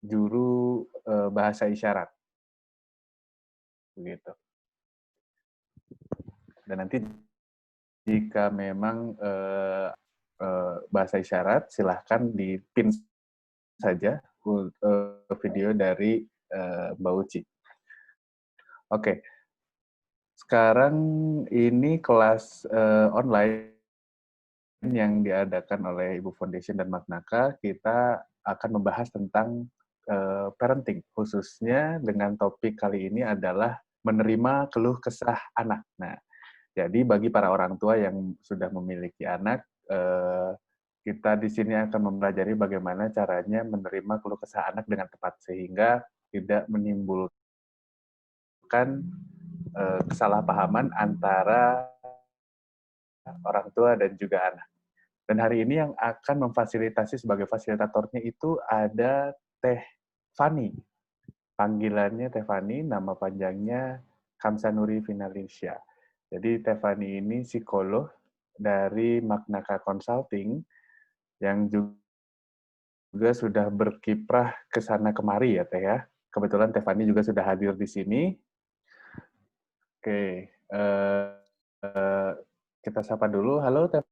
juru bahasa isyarat, begitu. Dan nanti jika memang bahasa isyarat, silahkan di-pin saja video dari Mbak Uci. Oke, sekarang ini kelas online yang diadakan oleh Ibu Foundation dan Maknaka. Kita akan membahas tentang parenting, khususnya dengan topik kali ini adalah menerima keluh kesah anak. Nah, jadi bagi para orang tua yang sudah memiliki anak, kita di sini akan mempelajari bagaimana caranya menerima keluh kesah anak dengan tepat sehingga tidak menimbulkan kesalahpahaman antara orang tua dan juga anak. Dan hari ini yang akan memfasilitasi sebagai fasilitatornya itu ada Teh Fani. Panggilannya Teh Fani, nama panjangnya Kamsanuri Finalisya. Jadi Teh Fani ini psikolog dari Maknaka Consulting yang juga sudah berkiprah ke sana kemari ya Teh ya. Kebetulan Teh Fani juga sudah hadir di sini. Oke, kita sapa dulu. Halo Teh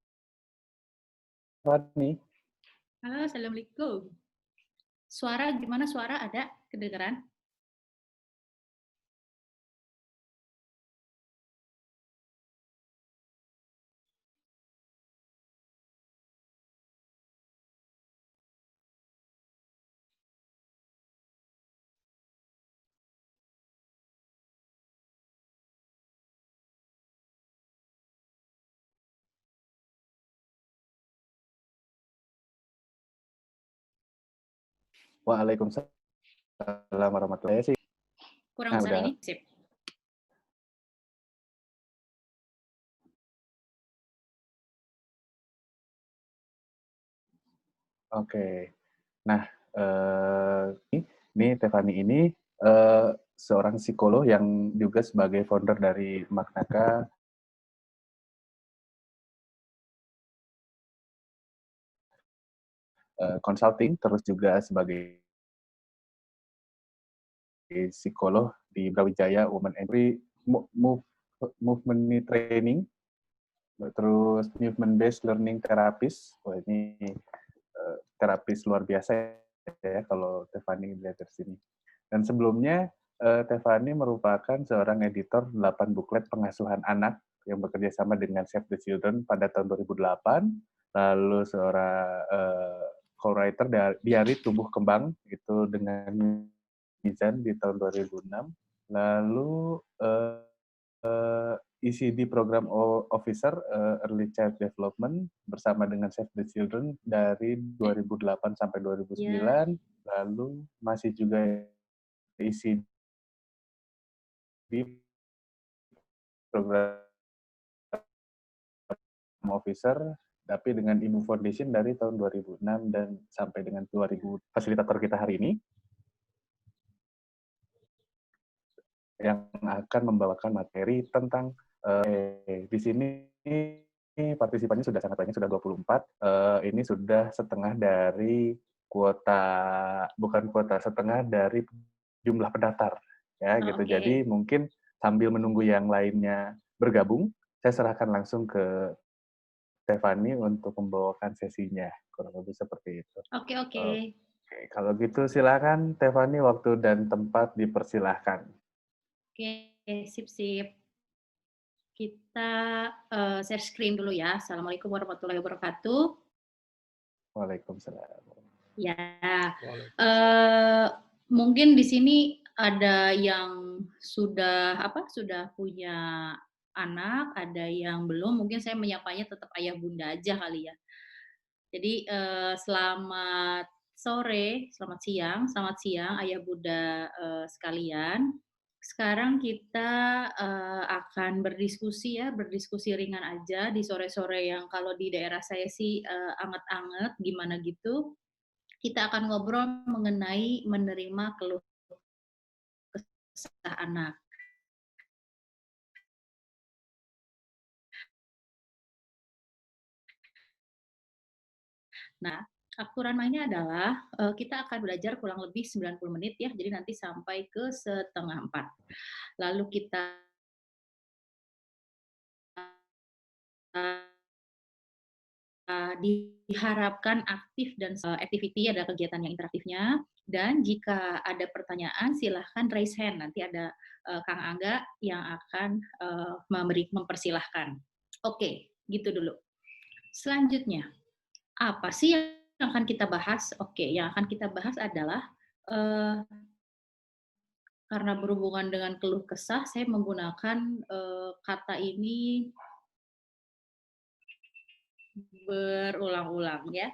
Fani. Halo, Assalamualaikum. Suara gimana? Suara ada? Kedengeran? Waalaikumsalam warahmatullahi wabarakatuh. Kurang Nah, besar udah. ini? Sip. Oke. Nah, ini Tefani ini seorang psikolog yang juga sebagai founder dari Maknaka Consulting, terus juga sebagai psikolog di Brawijaya Women Entry Movement Training, terus Movement Based Learning Therapist. Wah, ini terapis luar biasa ya kalau Tefani lihat dari sini. Dan sebelumnya Tefani merupakan seorang editor 8 buklet pengasuhan anak yang bekerja sama dengan Save the Children pada tahun 2008, lalu seorang co-writer Diari Tumbuh Kembang itu dengan Mizan di tahun 2006, lalu ECD Program Officer Early Child Development bersama dengan Save the Children dari 2008 sampai 2009, lalu masih juga ECD Program Officer tapi dengan Ibu Foundation dari tahun 2006 dan sampai dengan 2000. Fasilitator kita hari ini yang akan membawakan materi tentang di sini partisipannya sudah sangat banyak, sudah 24. Ini sudah setengah dari bukan kuota, setengah dari jumlah pendaftar. Ya, gitu. Oke. Jadi mungkin sambil menunggu yang lainnya bergabung, saya serahkan langsung ke Stefani untuk membawakan sesinya. Kurang lebih seperti itu. Oke. Oke, kalau gitu silakan Stefani, waktu dan tempat dipersilahkan. Oke, sip. Kita share screen dulu ya. Assalamualaikum warahmatullahi wabarakatuh. Waalaikumsalam. Ya, mungkin di sini ada yang sudah punya anak, ada yang belum. Mungkin saya menyapanya tetap ayah bunda aja kali ya. Jadi selamat siang ayah bunda sekalian. Sekarang kita akan berdiskusi ringan aja di sore-sore yang kalau di daerah saya sih anget-anget, gimana gitu. Kita akan ngobrol mengenai menerima keluh kesah anak. Nah, Aturan mainnya adalah, kita akan belajar kurang lebih 90 menit ya, jadi nanti sampai ke setengah 4. Lalu kita diharapkan aktif dan activity ada kegiatan yang interaktifnya, dan jika ada pertanyaan silahkan raise hand, nanti ada, Kang Angga yang akan, mempersilahkan. Oke, gitu dulu. Selanjutnya, apa sih yang akan kita bahas? Oke, yang akan kita bahas adalah, eee, karena berhubungan dengan keluh kesah, saya menggunakan, kata ini berulang-ulang ya.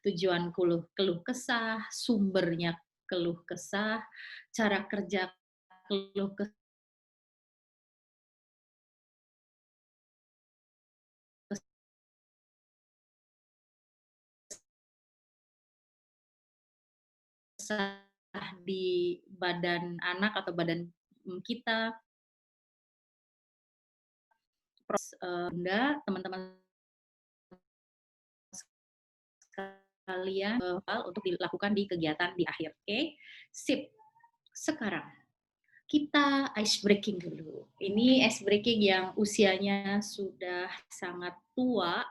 Tujuan keluh kesah, sumbernya keluh kesah, cara kerja keluh kesah di badan anak atau badan, kita, Bunda, teman-teman sekalian, untuk dilakukan di kegiatan di akhir, oke? Sip. Sekarang kita ice breaking dulu. Ini ice breaking yang usianya sudah sangat tua,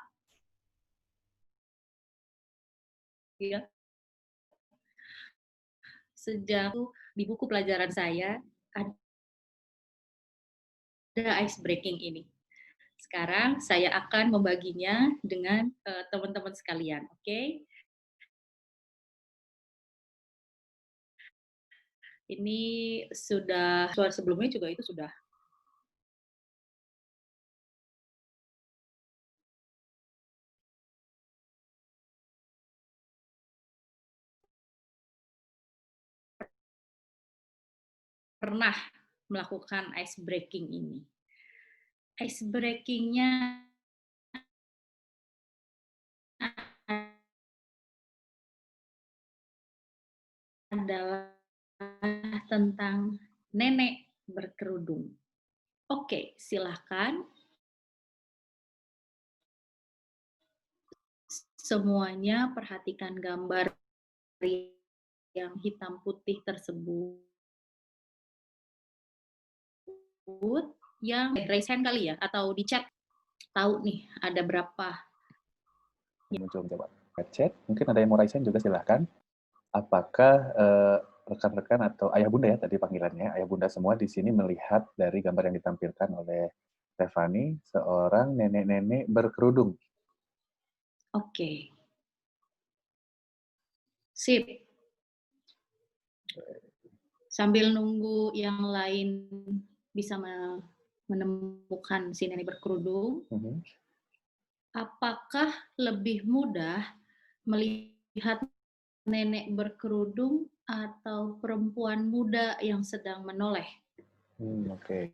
ya. Sejak di buku pelajaran saya ada ice breaking ini. Sekarang saya akan membaginya dengan teman-teman sekalian, oke? Okay? Ini sudah sebelumnya juga itu sudah pernah melakukan ice breaking ini. Ice breaking-nya adalah tentang nenek berkerudung. Oke, silahkan semuanya perhatikan gambar yang hitam putih tersebut, yang raise hand kali ya, atau di chat, tahu nih ada berapa. Muncul mencoba chat, mungkin ada yang mau raise hand juga silahkan. Apakah rekan-rekan atau ayah bunda ya tadi panggilannya, ayah bunda semua di sini melihat dari gambar yang ditampilkan oleh Stefani, seorang nenek-nenek berkerudung? Oke. Sip. Sambil nunggu yang lain bisa menemukan si nenek berkerudung, apakah lebih mudah melihat nenek berkerudung atau perempuan muda yang sedang menoleh? Oke.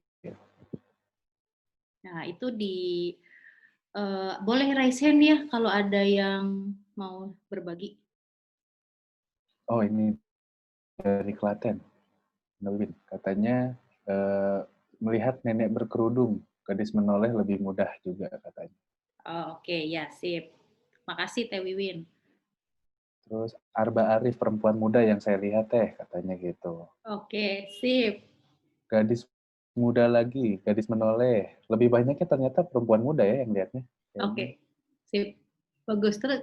Nah, itu boleh raise hand ya kalau ada yang mau berbagi. Oh, ini dari Klaten. Melvin, katanya melihat nenek berkerudung, gadis menoleh lebih mudah juga katanya. Oh, oke, ya sip. Makasih Teh Wiwin. Terus Arba Arif, perempuan muda yang saya lihat katanya gitu. Oke, sip. Gadis muda lagi, gadis menoleh. Lebih banyaknya ternyata perempuan muda ya yang lihatnya. Oke, sip. Bagus. Terus,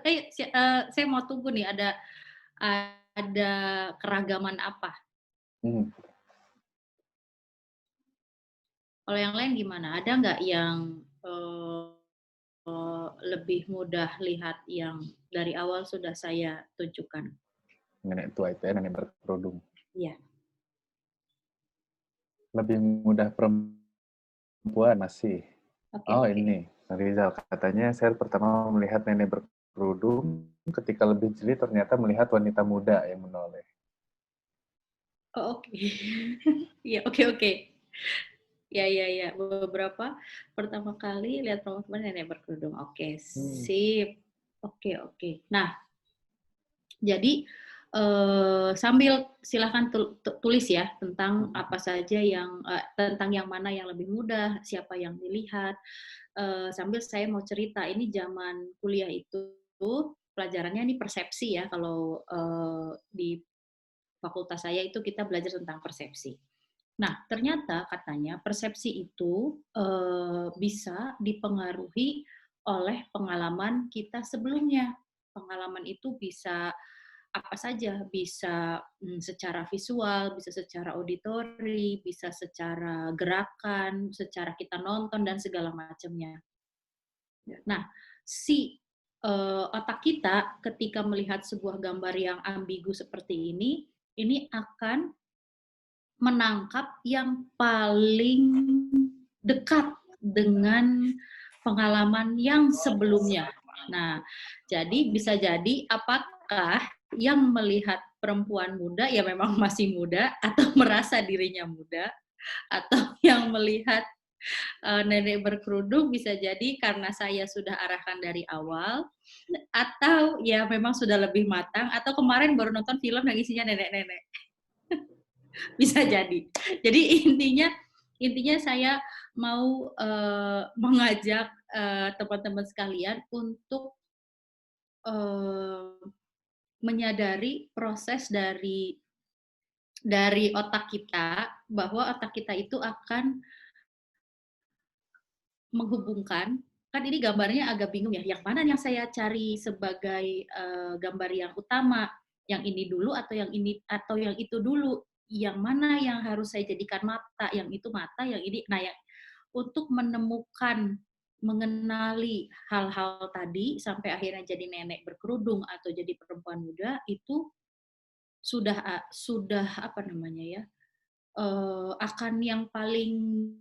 saya mau tunggu nih ada keragaman apa? Kalau yang lain gimana? Ada nggak yang lebih mudah lihat yang dari awal sudah saya tunjukkan? Nenek tua itu ya, nenek berkerudung. Iya. Lebih mudah perempuan masih. Oke, Oh oke. ini, Rizal katanya saya pertama melihat nenek berkerudung, ketika lebih jeli ternyata melihat wanita muda yang menoleh. Oh, oke. Iya, oke, oke. Ya, ya, ya. Beberapa pertama kali lihat perempuan nenek berkerudung. Oke, sip. Oke, oke. Nah, jadi sambil silahkan tulis ya tentang apa saja yang tentang yang mana yang lebih mudah, siapa yang dilihat. Sambil saya mau cerita, ini zaman kuliah itu pelajarannya ini persepsi ya, kalau di fakultas saya itu kita belajar tentang persepsi. Nah, ternyata katanya persepsi itu bisa dipengaruhi oleh pengalaman kita sebelumnya. Pengalaman itu bisa apa saja, bisa secara visual, bisa secara auditori, bisa secara gerakan, secara kita nonton dan segala macamnya. Nah, si otak kita ketika melihat sebuah gambar yang ambigu seperti ini akan menangkap yang paling dekat dengan pengalaman yang sebelumnya. Nah, jadi bisa jadi apakah yang melihat perempuan muda ya memang masih muda atau merasa dirinya muda, atau yang melihat nenek berkerudung bisa jadi karena saya sudah arahkan dari awal, atau ya memang sudah lebih matang, atau kemarin baru nonton film yang isinya nenek-nenek. Bisa jadi. Jadi intinya saya mau mengajak teman-teman sekalian untuk menyadari proses dari otak kita, bahwa otak kita itu akan menghubungkan, kan ini gambarnya agak bingung ya, yang mana yang saya cari sebagai gambar yang utama, yang ini dulu atau yang ini atau yang itu dulu, yang mana yang harus saya jadikan mata, yang itu mata, yang ini. Nah, yang untuk menemukan, mengenali hal-hal tadi sampai akhirnya jadi nenek berkerudung atau jadi perempuan muda itu sudah apa namanya ya, akan yang paling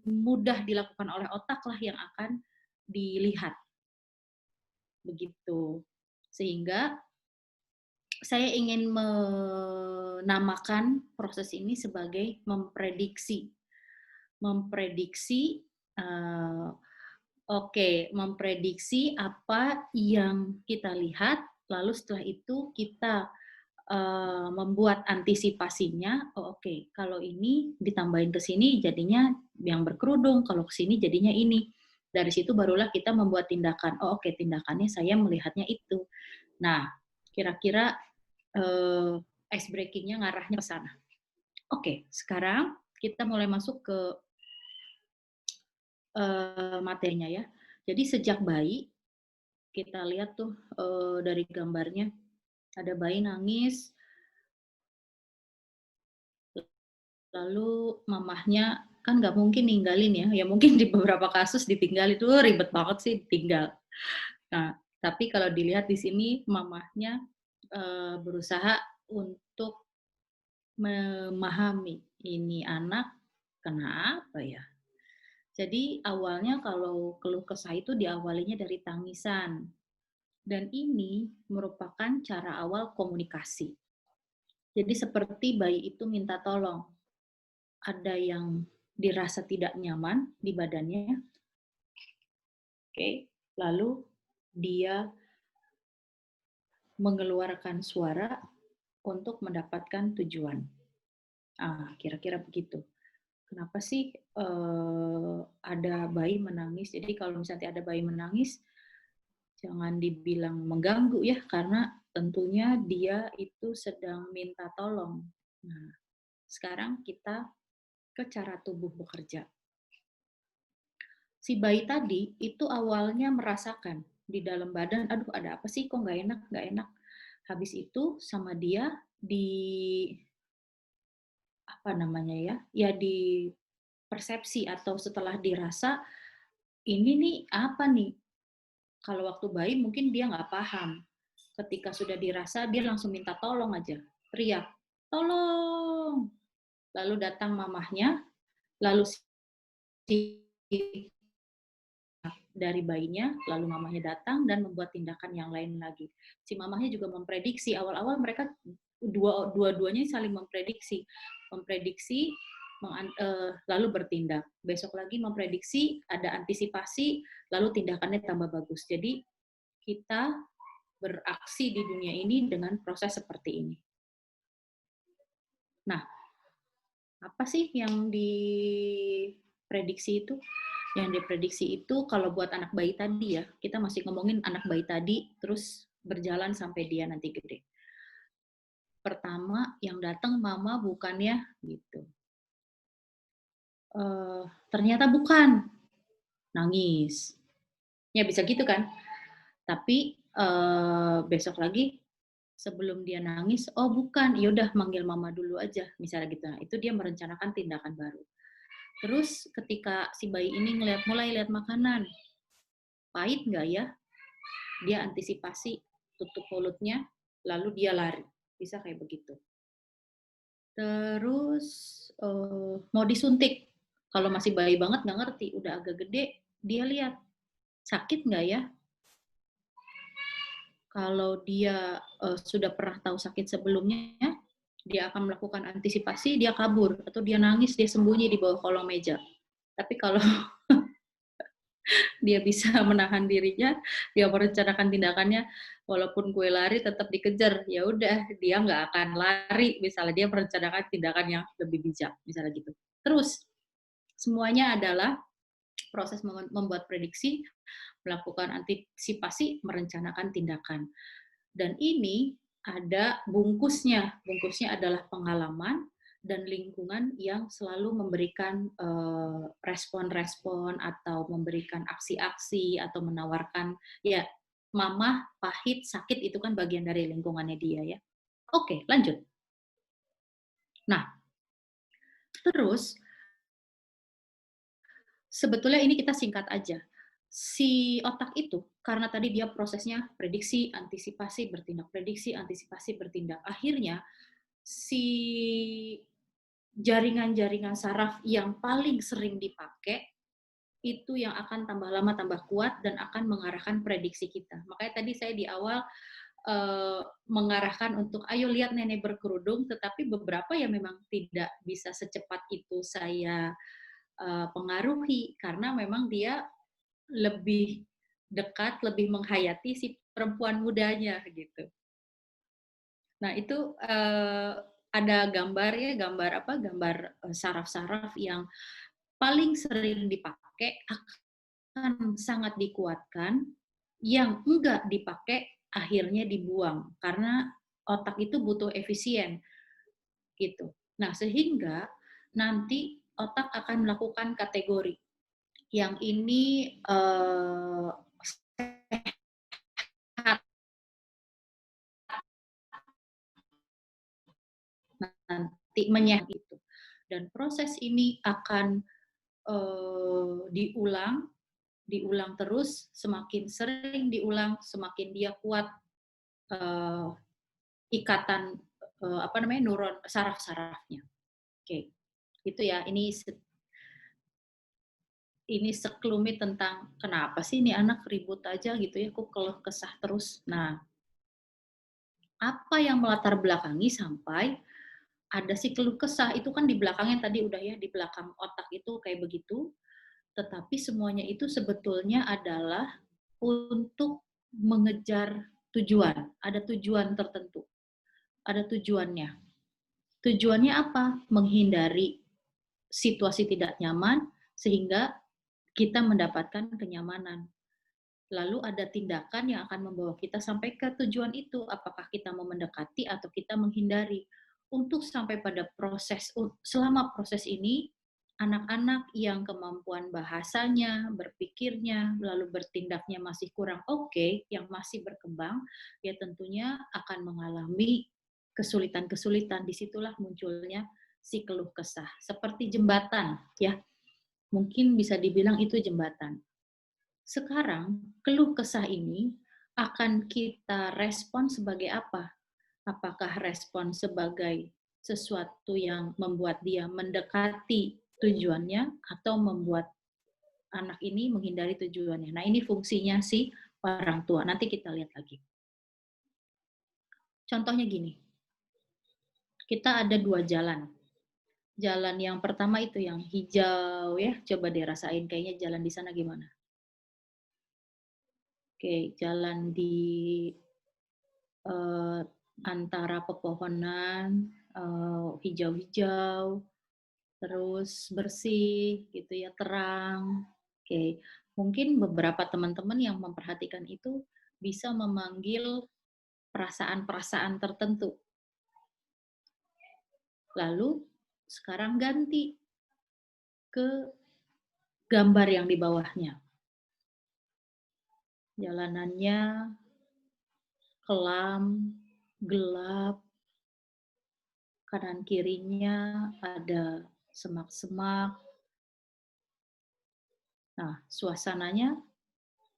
mudah dilakukan oleh otak lah yang akan dilihat, begitu. Sehingga saya ingin menamakan proses ini sebagai memprediksi. Memprediksi, memprediksi apa yang kita lihat, lalu setelah itu kita membuat antisipasinya. Kalau ini ditambahin ke sini jadinya yang berkerudung, kalau ke sini jadinya ini. Dari situ barulah kita membuat tindakan. Tindakannya saya melihatnya itu. Nah, kira-kira ice breaking-nya ngarahnya ke sana. Sekarang kita mulai masuk ke materinya ya. Jadi sejak bayi, kita lihat tuh dari gambarnya, ada bayi nangis, lalu mamahnya kan nggak mungkin ninggalin ya mungkin di beberapa kasus ditinggal itu ribet banget sih tinggal. Nah, tapi kalau dilihat di sini mamahnya berusaha untuk memahami ini anak kenapa ya. Jadi awalnya kalau keluh kesah itu diawalinya dari tangisan. Dan ini merupakan cara awal komunikasi. Jadi seperti bayi itu minta tolong. Ada yang dirasa tidak nyaman di badannya, lalu dia mengeluarkan suara untuk mendapatkan tujuan. Kira-kira begitu. Kenapa sih ada bayi menangis? Jadi kalau misalnya ada bayi menangis, jangan dibilang mengganggu ya, karena tentunya dia itu sedang minta tolong. Nah, sekarang kita ke cara tubuh bekerja. Si bayi tadi itu awalnya merasakan di dalam badan, aduh ada apa sih kok nggak enak. Habis itu sama dia di persepsi atau setelah dirasa, ini nih apa nih? Kalau waktu bayi mungkin dia nggak paham. Ketika sudah dirasa dia langsung minta tolong aja, teriak, tolong. Lalu datang mamahnya, lalu si dari bayinya, lalu mamahnya datang dan membuat tindakan yang lain lagi. Si mamahnya juga memprediksi, awal-awal mereka dua-duanya saling memprediksi, lalu bertindak. Besok lagi memprediksi, ada antisipasi, lalu tindakannya tambah bagus. Jadi kita beraksi di dunia ini dengan proses seperti ini. Nah, apa sih yang diprediksi itu? Yang diprediksi itu kalau buat anak bayi tadi ya, kita masih ngomongin anak bayi tadi, terus berjalan sampai dia nanti gede. Pertama yang datang mama bukan ya gitu. Ternyata bukan, nangis. Ya bisa gitu kan. Tapi besok lagi sebelum dia nangis, oh bukan, ya udah manggil mama dulu aja, misalnya gitu. Nah, itu dia merencanakan tindakan baru. Terus ketika si bayi ini mulai lihat makanan, pahit nggak ya? Dia antisipasi, tutup mulutnya, lalu dia lari. Bisa kayak begitu. Terus mau disuntik. Kalau masih bayi banget nggak ngerti, udah agak gede, dia lihat sakit nggak ya? Kalau dia sudah pernah tahu sakit sebelumnya, dia akan melakukan antisipasi, dia kabur atau dia nangis, dia sembunyi di bawah kolong meja. Tapi kalau dia bisa menahan dirinya, dia merencanakan tindakannya, walaupun gue lari tetap dikejar, ya udah dia nggak akan lari. Misalnya dia merencanakan tindakan yang lebih bijak, misalnya gitu. Terus semuanya adalah proses membuat prediksi, melakukan antisipasi, merencanakan tindakan. Dan ini ada bungkusnya. Bungkusnya adalah pengalaman dan lingkungan yang selalu memberikan respon-respon atau memberikan aksi-aksi atau menawarkan, ya mama pahit sakit itu kan bagian dari lingkungannya dia ya. Oke, lanjut. Nah, terus sebetulnya ini kita singkat aja. Si otak itu, karena tadi dia prosesnya prediksi, antisipasi, bertindak, prediksi, antisipasi, bertindak. Akhirnya, si jaringan-jaringan saraf yang paling sering dipakai, itu yang akan tambah lama tambah kuat dan akan mengarahkan prediksi kita. Makanya tadi saya di awal mengarahkan untuk ayo lihat nenek berkerudung, tetapi beberapa yang memang tidak bisa secepat itu saya pengaruhi karena memang dia lebih dekat, lebih menghayati si perempuan mudanya gitu. Nah itu ada gambar ya, gambar apa? Gambar saraf-saraf yang paling sering dipakai akan sangat dikuatkan, yang enggak dipakai akhirnya dibuang karena otak itu butuh efisien gitu. Nah sehingga nanti otak akan melakukan kategori yang ini sehat, nanti menyehat itu. Dan proses ini akan diulang, diulang terus, semakin sering diulang, semakin dia kuat eh, ikatan apa namanya neuron saraf-sarafnya. Oke, itu ya. Ini sekelumit tentang kenapa sih ini anak ribut aja gitu ya, kok keluh kesah terus. Nah, apa yang melatar belakangi sampai ada si keluh kesah itu kan di belakangnya tadi udah ya, di belakang otak itu kayak begitu, tetapi semuanya itu sebetulnya adalah untuk mengejar tujuan, ada tujuan tertentu, ada tujuannya. Tujuannya apa? Menghindari situasi tidak nyaman sehingga kita mendapatkan kenyamanan. Lalu ada tindakan yang akan membawa kita sampai ke tujuan itu, apakah kita mau mendekati atau kita menghindari. Untuk sampai pada proses, selama proses ini, anak-anak yang kemampuan bahasanya, berpikirnya, lalu bertindaknya masih kurang oke, yang masih berkembang, ya tentunya akan mengalami kesulitan-kesulitan. Disitulah munculnya si keluh kesah. Seperti jembatan, ya. Mungkin bisa dibilang itu jembatan. Sekarang, keluh kesah ini akan kita respon sebagai apa? Apakah respon sebagai sesuatu yang membuat dia mendekati tujuannya atau membuat anak ini menghindari tujuannya. Nah, ini fungsinya si orang tua. Nanti kita lihat lagi. Contohnya gini, kita ada dua jalan. Jalan yang pertama itu yang hijau ya, coba dirasain kayaknya jalan di sana gimana. Oke, jalan di eh, antara pepohonan hijau-hijau, terus bersih gitu ya, terang. Oke, mungkin beberapa teman-teman yang memperhatikan itu bisa memanggil perasaan-perasaan tertentu. Lalu sekarang ganti ke gambar yang di bawahnya. Jalanannya kelam, gelap, kanan kirinya ada semak-semak. Nah, suasananya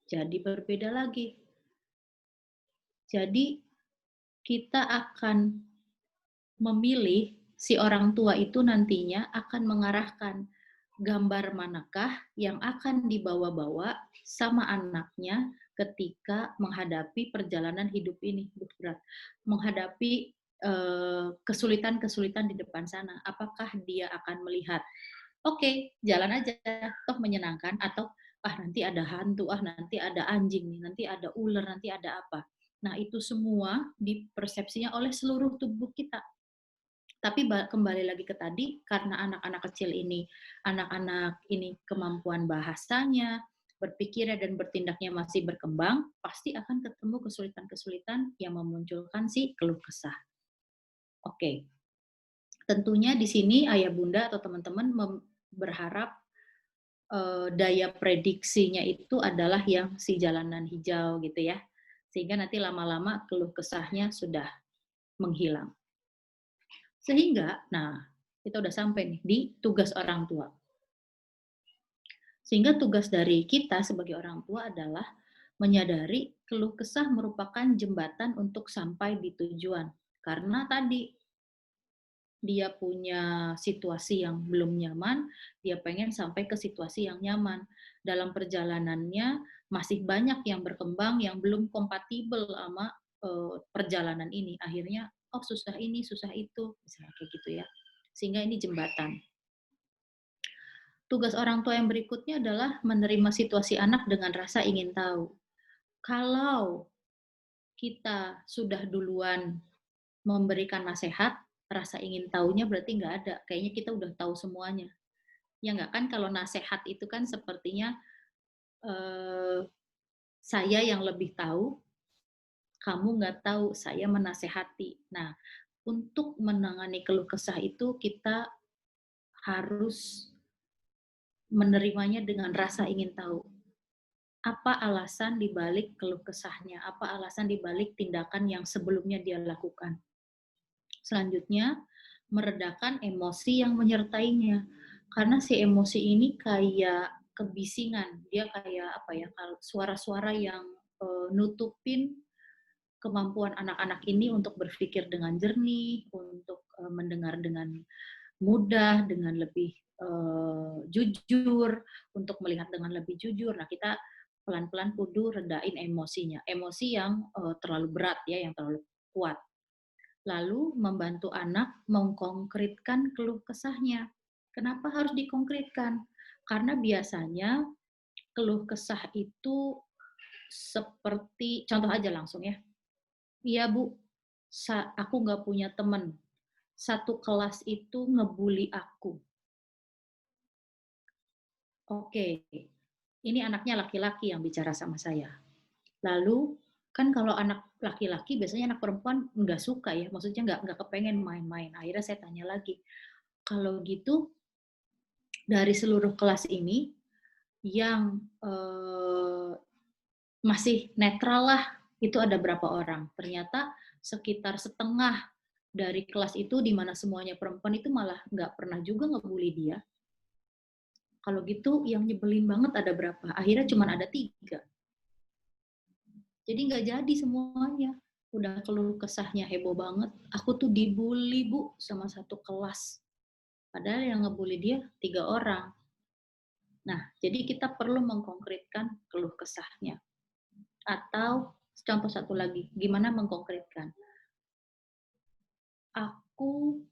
jadi berbeda lagi. Jadi kita akan memilih si orang tua itu nantinya akan mengarahkan gambar manakah yang akan dibawa-bawa sama anaknya ketika menghadapi perjalanan hidup ini berat, menghadapi kesulitan-kesulitan di depan sana. Apakah dia akan melihat, oke, jalan aja, toh menyenangkan, atau nanti ada hantu, nanti ada anjing nih, nanti ada ular, nanti ada apa. Nah, itu semua dipersepsinya oleh seluruh tubuh kita. Tapi kembali lagi ke tadi, karena anak-anak kecil ini, anak-anak ini kemampuan bahasanya, berpikirnya dan bertindaknya masih berkembang, pasti akan ketemu kesulitan-kesulitan yang memunculkan si keluh kesah. Oke, tentunya di sini ayah bunda atau teman-teman berharap daya prediksinya itu adalah yang si jalanan hijau gitu ya, sehingga nanti lama-lama keluh kesahnya sudah menghilang. Sehingga, nah, kita udah sampai nih di tugas orang tua. Sehingga tugas dari kita sebagai orang tua adalah menyadari keluh kesah merupakan jembatan untuk sampai di tujuan. Karena tadi dia punya situasi yang belum nyaman, dia pengen sampai ke situasi yang nyaman. Dalam perjalanannya masih banyak yang berkembang yang belum kompatibel sama perjalanan ini. Akhirnya, susah ini, susah itu, misalnya kayak gitu ya. Sehingga ini jembatan. Tugas orang tua yang berikutnya adalah menerima situasi anak dengan rasa ingin tahu. Kalau kita sudah duluan memberikan nasihat, rasa ingin tahunya berarti nggak ada. Kayaknya kita udah tahu semuanya. Ya nggak kan, kalau nasihat itu kan sepertinya saya yang lebih tahu, kamu nggak tahu, saya menasehati. Nah, untuk menangani keluh kesah itu kita harus menerimanya dengan rasa ingin tahu. Apa alasan dibalik keluh kesahnya? Apa alasan dibalik tindakan yang sebelumnya dia lakukan? Selanjutnya, meredakan emosi yang menyertainya. Karena si emosi ini kayak kebisingan, dia kayak apa ya? Suara-suara yang nutupin kemampuan anak-anak ini untuk berpikir dengan jernih, untuk mendengar dengan mudah, dengan lebih jujur, untuk melihat dengan lebih jujur. Nah, kita pelan-pelan kudu redain emosinya. Emosi yang terlalu berat ya, yang terlalu kuat. Lalu membantu anak mengkonkretkan keluh kesahnya. Kenapa harus dikonkretkan? Karena biasanya keluh kesah itu seperti, contoh aja langsung ya. Iya Bu, aku nggak punya teman. Satu kelas itu ngebully aku. Oke, ini anaknya laki-laki yang bicara sama saya. Lalu, kan kalau anak laki-laki biasanya anak perempuan nggak suka ya, maksudnya nggak kepengen main-main. Akhirnya saya tanya lagi, kalau gitu dari seluruh kelas ini yang masih netral lah, itu ada berapa orang? Ternyata sekitar setengah dari kelas itu, di mana semuanya perempuan, itu malah nggak pernah juga ngebully dia. Kalau gitu yang nyebelin banget ada berapa? Akhirnya cuma ada 3. Jadi nggak jadi semuanya. Udah keluh kesahnya heboh banget. Aku tuh dibully Bu sama satu kelas. Padahal yang ngebully dia 3 orang. Nah, jadi kita perlu mengkonkretkan keluh kesahnya. Atau contoh satu lagi, gimana mengkonkretkan? Aku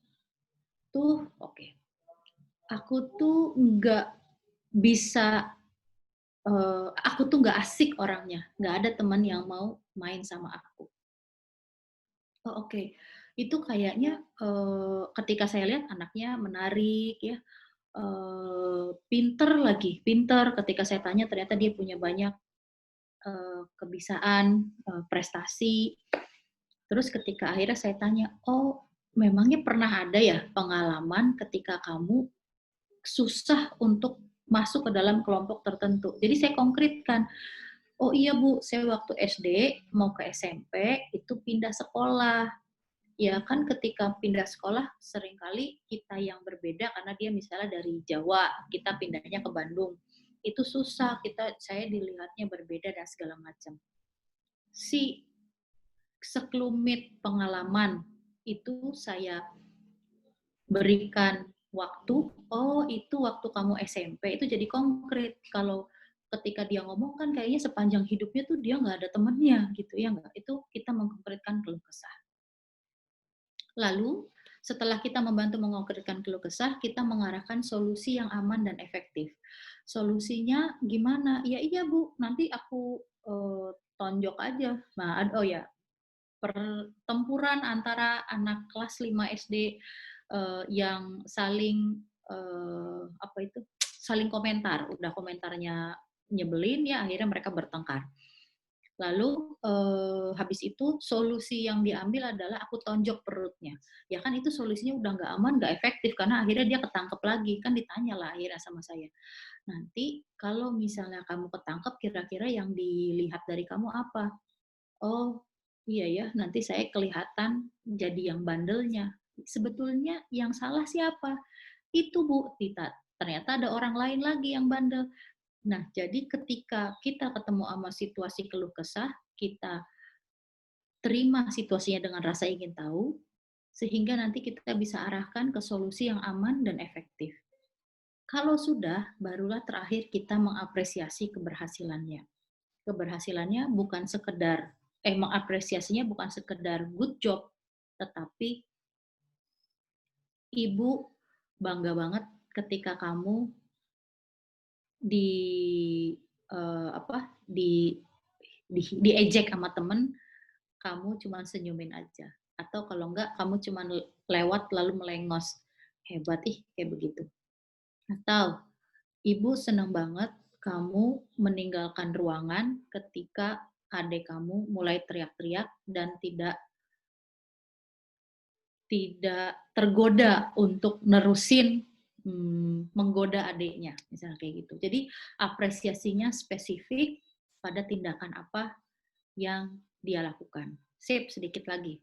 tuh, aku tuh nggak bisa, aku tuh nggak asik orangnya, nggak ada teman yang mau main sama aku. Oke. Itu kayaknya, ketika saya lihat anaknya menarik ya, pinter lagi, pinter. Ketika saya tanya ternyata dia punya banyak kebisaan, prestasi. Terus ketika akhirnya saya tanya, "Oh, memangnya pernah ada ya pengalaman ketika kamu susah untuk masuk ke dalam kelompok tertentu?" Jadi saya konkretkan, "Oh iya Bu, saya waktu SD mau ke SMP itu pindah sekolah." Ya kan ketika pindah sekolah seringkali kita yang berbeda karena dia misalnya dari Jawa, kita pindahnya ke Bandung. Itu susah, saya dilihatnya berbeda dan segala macam. Si sekelumit pengalaman itu saya berikan waktu, oh itu waktu kamu SMP, itu jadi konkret. Kalau ketika dia ngomong kan kayaknya sepanjang hidupnya tuh dia nggak ada temennya gitu ya nggak? Itu kita mengkonkretkan keluh kesah. Lalu setelah kita membantu mengkonkretkan keluh kesah, kita mengarahkan solusi yang aman dan efektif. Solusinya gimana? Ya iya Bu, nanti aku tonjok aja. Nah, oh ya, pertempuran antara anak kelas 5 SD yang saling apa itu? Saling komentar, udah komentarnya nyebelin ya akhirnya mereka bertengkar. Lalu habis itu solusi yang diambil adalah aku tonjok perutnya. Ya kan itu solusinya udah nggak aman, nggak efektif karena akhirnya dia ketangkep lagi. Kan ditanya lah akhirnya sama saya. Nanti kalau misalnya kamu ketangkep kira-kira yang dilihat dari kamu apa? Oh, iya ya, nanti saya kelihatan jadi yang bandelnya. Sebetulnya yang salah siapa? Itu Bu, ternyata ada orang lain lagi yang bandel. Nah, jadi ketika kita ketemu sama situasi keluh kesah, kita terima situasinya dengan rasa ingin tahu, sehingga nanti kita bisa arahkan ke solusi yang aman dan efektif. Kalau sudah, barulah terakhir kita mengapresiasi keberhasilannya. Keberhasilannya bukan sekedar, mengapresiasinya bukan sekedar good job, tetapi ibu bangga banget ketika kamu di apa diejek sama temen, kamu cuma senyumin aja. Atau kalau enggak, kamu cuma lewat lalu melengos. Hebat ih, kayak begitu. Atau, ibu senang banget kamu meninggalkan ruangan ketika adik kamu mulai teriak-teriak dan tidak tidak tergoda untuk nerusin menggoda adiknya, misalnya kayak gitu. Jadi apresiasinya spesifik pada tindakan apa yang dia lakukan. Sip, sedikit lagi.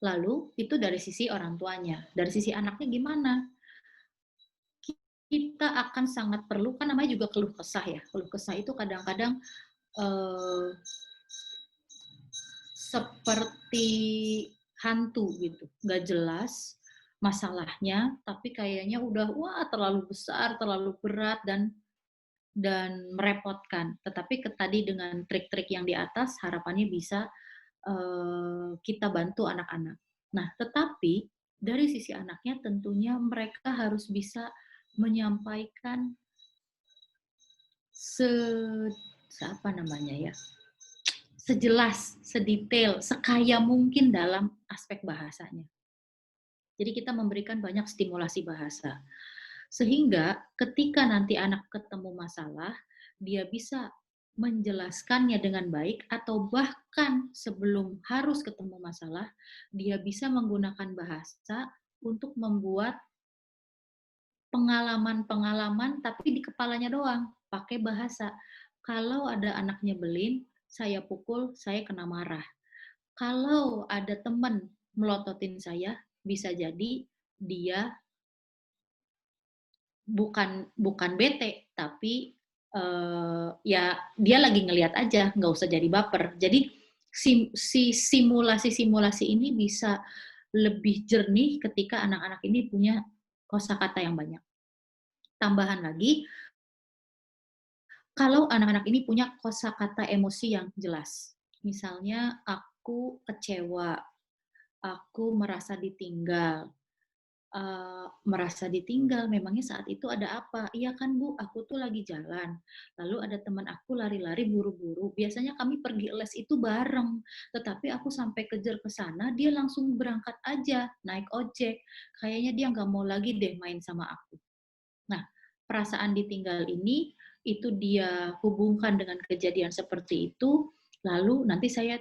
Lalu itu dari sisi orang tuanya. Dari sisi anaknya gimana? Kita akan sangat perlu, kan namanya juga keluh kesah ya. Keluh kesah itu kadang-kadang eh, seperti hantu gitu, nggak jelas masalahnya, tapi kayaknya udah wah terlalu besar, terlalu berat dan merepotkan. Tetapi tadi dengan trik-trik yang di atas, harapannya bisa kita bantu anak-anak. Nah, tetapi dari sisi anaknya tentunya mereka harus bisa menyampaikan se apa namanya ya, sejelas, sedetail, sekaya mungkin dalam aspek bahasanya. Jadi kita memberikan banyak stimulasi bahasa. Sehingga ketika nanti anak ketemu masalah, dia bisa menjelaskannya dengan baik atau bahkan sebelum harus ketemu masalah, dia bisa menggunakan bahasa untuk membuat pengalaman-pengalaman tapi di kepalanya doang, pakai bahasa. Kalau ada anak nyebelin, saya pukul, saya kena marah. Kalau ada teman melototin saya, bisa jadi dia bukan bukan bete, tapi ya dia lagi ngelihat aja, nggak usah jadi baper. Jadi si simulasi-simulasi ini bisa lebih jernih ketika anak-anak ini punya kosakata yang banyak. Tambahan lagi, kalau anak-anak ini punya kosakata emosi yang jelas. Misalnya aku kecewa, aku merasa ditinggal, merasa ditinggal, memangnya saat itu ada apa? Iya kan Bu, aku tuh lagi jalan, lalu ada teman aku lari-lari buru-buru, biasanya kami pergi les itu bareng, tetapi aku sampai kejar ke sana, dia langsung berangkat aja, naik ojek, kayaknya dia nggak mau lagi deh main sama aku. Nah, perasaan ditinggal ini itu dia hubungkan dengan kejadian seperti itu, lalu nanti saya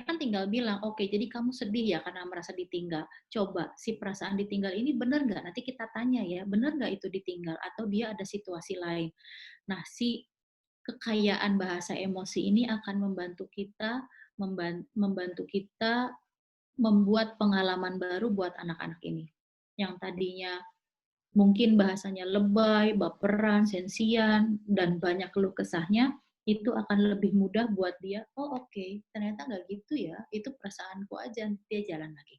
kan tinggal bilang, "Oke, jadi kamu sedih ya karena merasa ditinggal. Coba si perasaan ditinggal ini benar nggak? Nanti kita tanya ya, benar nggak itu ditinggal atau dia ada situasi lain." Nah, si kekayaan bahasa emosi ini akan membantu kita membantu kita membuat pengalaman baru buat anak-anak ini. Yang tadinya mungkin bahasanya lebay, baperan, sensian, dan banyak keluh kesahnya, itu akan lebih mudah buat dia, "Oh oke, ternyata nggak gitu ya, itu perasaanku aja," dia jalan lagi.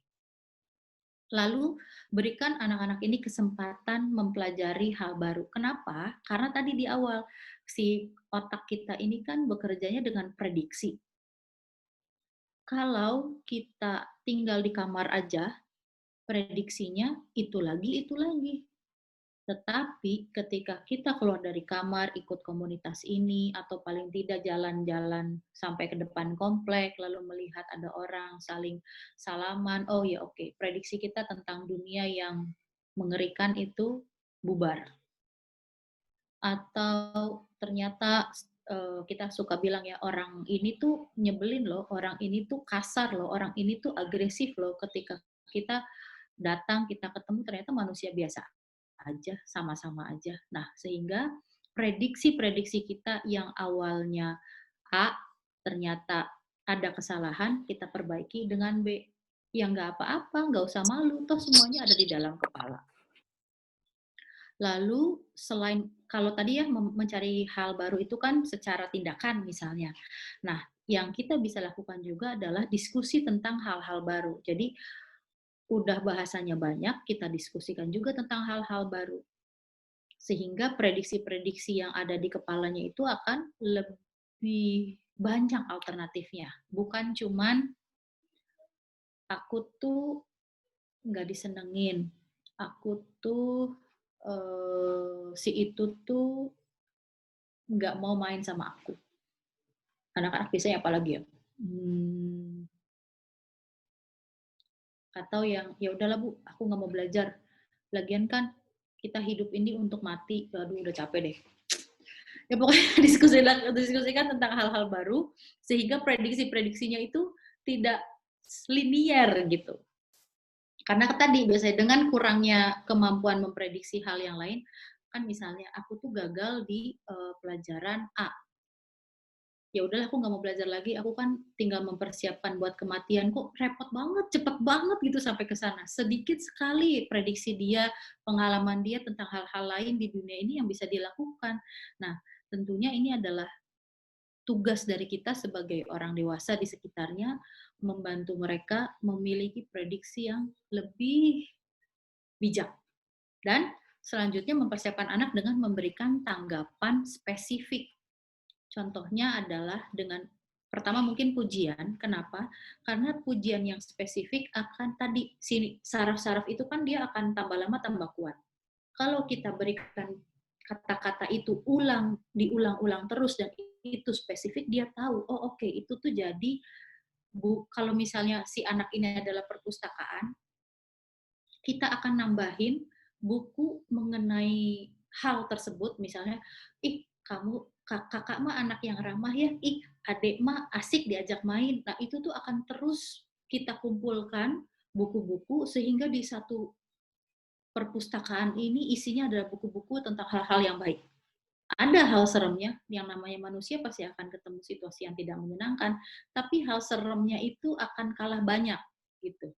Lalu berikan anak-anak ini kesempatan mempelajari hal baru. Kenapa? Karena tadi di awal, si otak kita ini kan bekerjanya dengan prediksi. Kalau kita tinggal di kamar aja, prediksinya itu lagi, itu lagi. Tetapi ketika kita keluar dari kamar, ikut komunitas ini, atau paling tidak jalan-jalan sampai ke depan komplek, lalu melihat ada orang saling salaman, oh ya oke, prediksi kita tentang dunia yang mengerikan itu bubar. Atau ternyata kita suka bilang ya, orang ini tuh nyebelin loh, orang ini tuh kasar loh, orang ini tuh agresif loh, ketika kita datang, kita ketemu ternyata manusia biasa aja, sama-sama aja. Nah, sehingga prediksi-prediksi kita yang awalnya A, ternyata ada kesalahan, kita perbaiki dengan B. Ya nggak apa-apa, nggak usah malu, toh semuanya ada di dalam kepala. Lalu selain kalau tadi ya mencari hal baru itu kan secara tindakan misalnya. Nah, yang kita bisa lakukan juga adalah diskusi tentang hal-hal baru. Jadi udah bahasanya banyak, kita diskusikan juga tentang hal-hal baru. Sehingga prediksi-prediksi yang ada di kepalanya itu akan lebih banyak alternatifnya. Bukan cuman aku tuh nggak disenengin, aku tuh si itu tuh nggak mau main sama aku. Anak-anak biasanya apalagi ya? Atau yang ya udahlah Bu, aku nggak mau belajar. Lagian kan kita hidup ini untuk mati. Aduh, udah capek deh. Ya pokoknya diskusikan tentang hal-hal baru sehingga prediksi-prediksinya itu tidak linier gitu. Karena tadi biasanya dengan kurangnya kemampuan memprediksi hal yang lain, kan misalnya aku tuh gagal di pelajaran A. Ya udahlah aku nggak mau belajar lagi, aku kan tinggal mempersiapkan buat kematian, kok repot banget, cepet banget gitu sampai ke sana. Sedikit sekali prediksi dia, pengalaman dia tentang hal-hal lain di dunia ini yang bisa dilakukan. Nah, tentunya ini adalah tugas dari kita sebagai orang dewasa di sekitarnya, membantu mereka memiliki prediksi yang lebih bijak. Dan selanjutnya mempersiapkan anak dengan memberikan tanggapan spesifik. Contohnya adalah dengan pertama mungkin pujian. Kenapa? Karena pujian yang spesifik akan tadi sini saraf-saraf itu kan dia akan tambah lama tambah kuat. Kalau kita berikan kata-kata itu diulang-ulang terus dan itu spesifik, dia tahu, oh oke, itu tuh jadi kalau misalnya si anak ini adalah perpustakaan, kita akan nambahin buku mengenai hal tersebut, misalnya, ih kamu kakak mah anak yang ramah ya, ih adik mah asik diajak main. Nah itu tuh akan terus kita kumpulkan buku-buku sehingga di satu perpustakaan ini isinya adalah buku-buku tentang hal-hal yang baik. Ada hal seremnya, yang namanya manusia pasti akan ketemu situasi yang tidak menyenangkan, tapi hal seremnya itu akan kalah banyak gitu.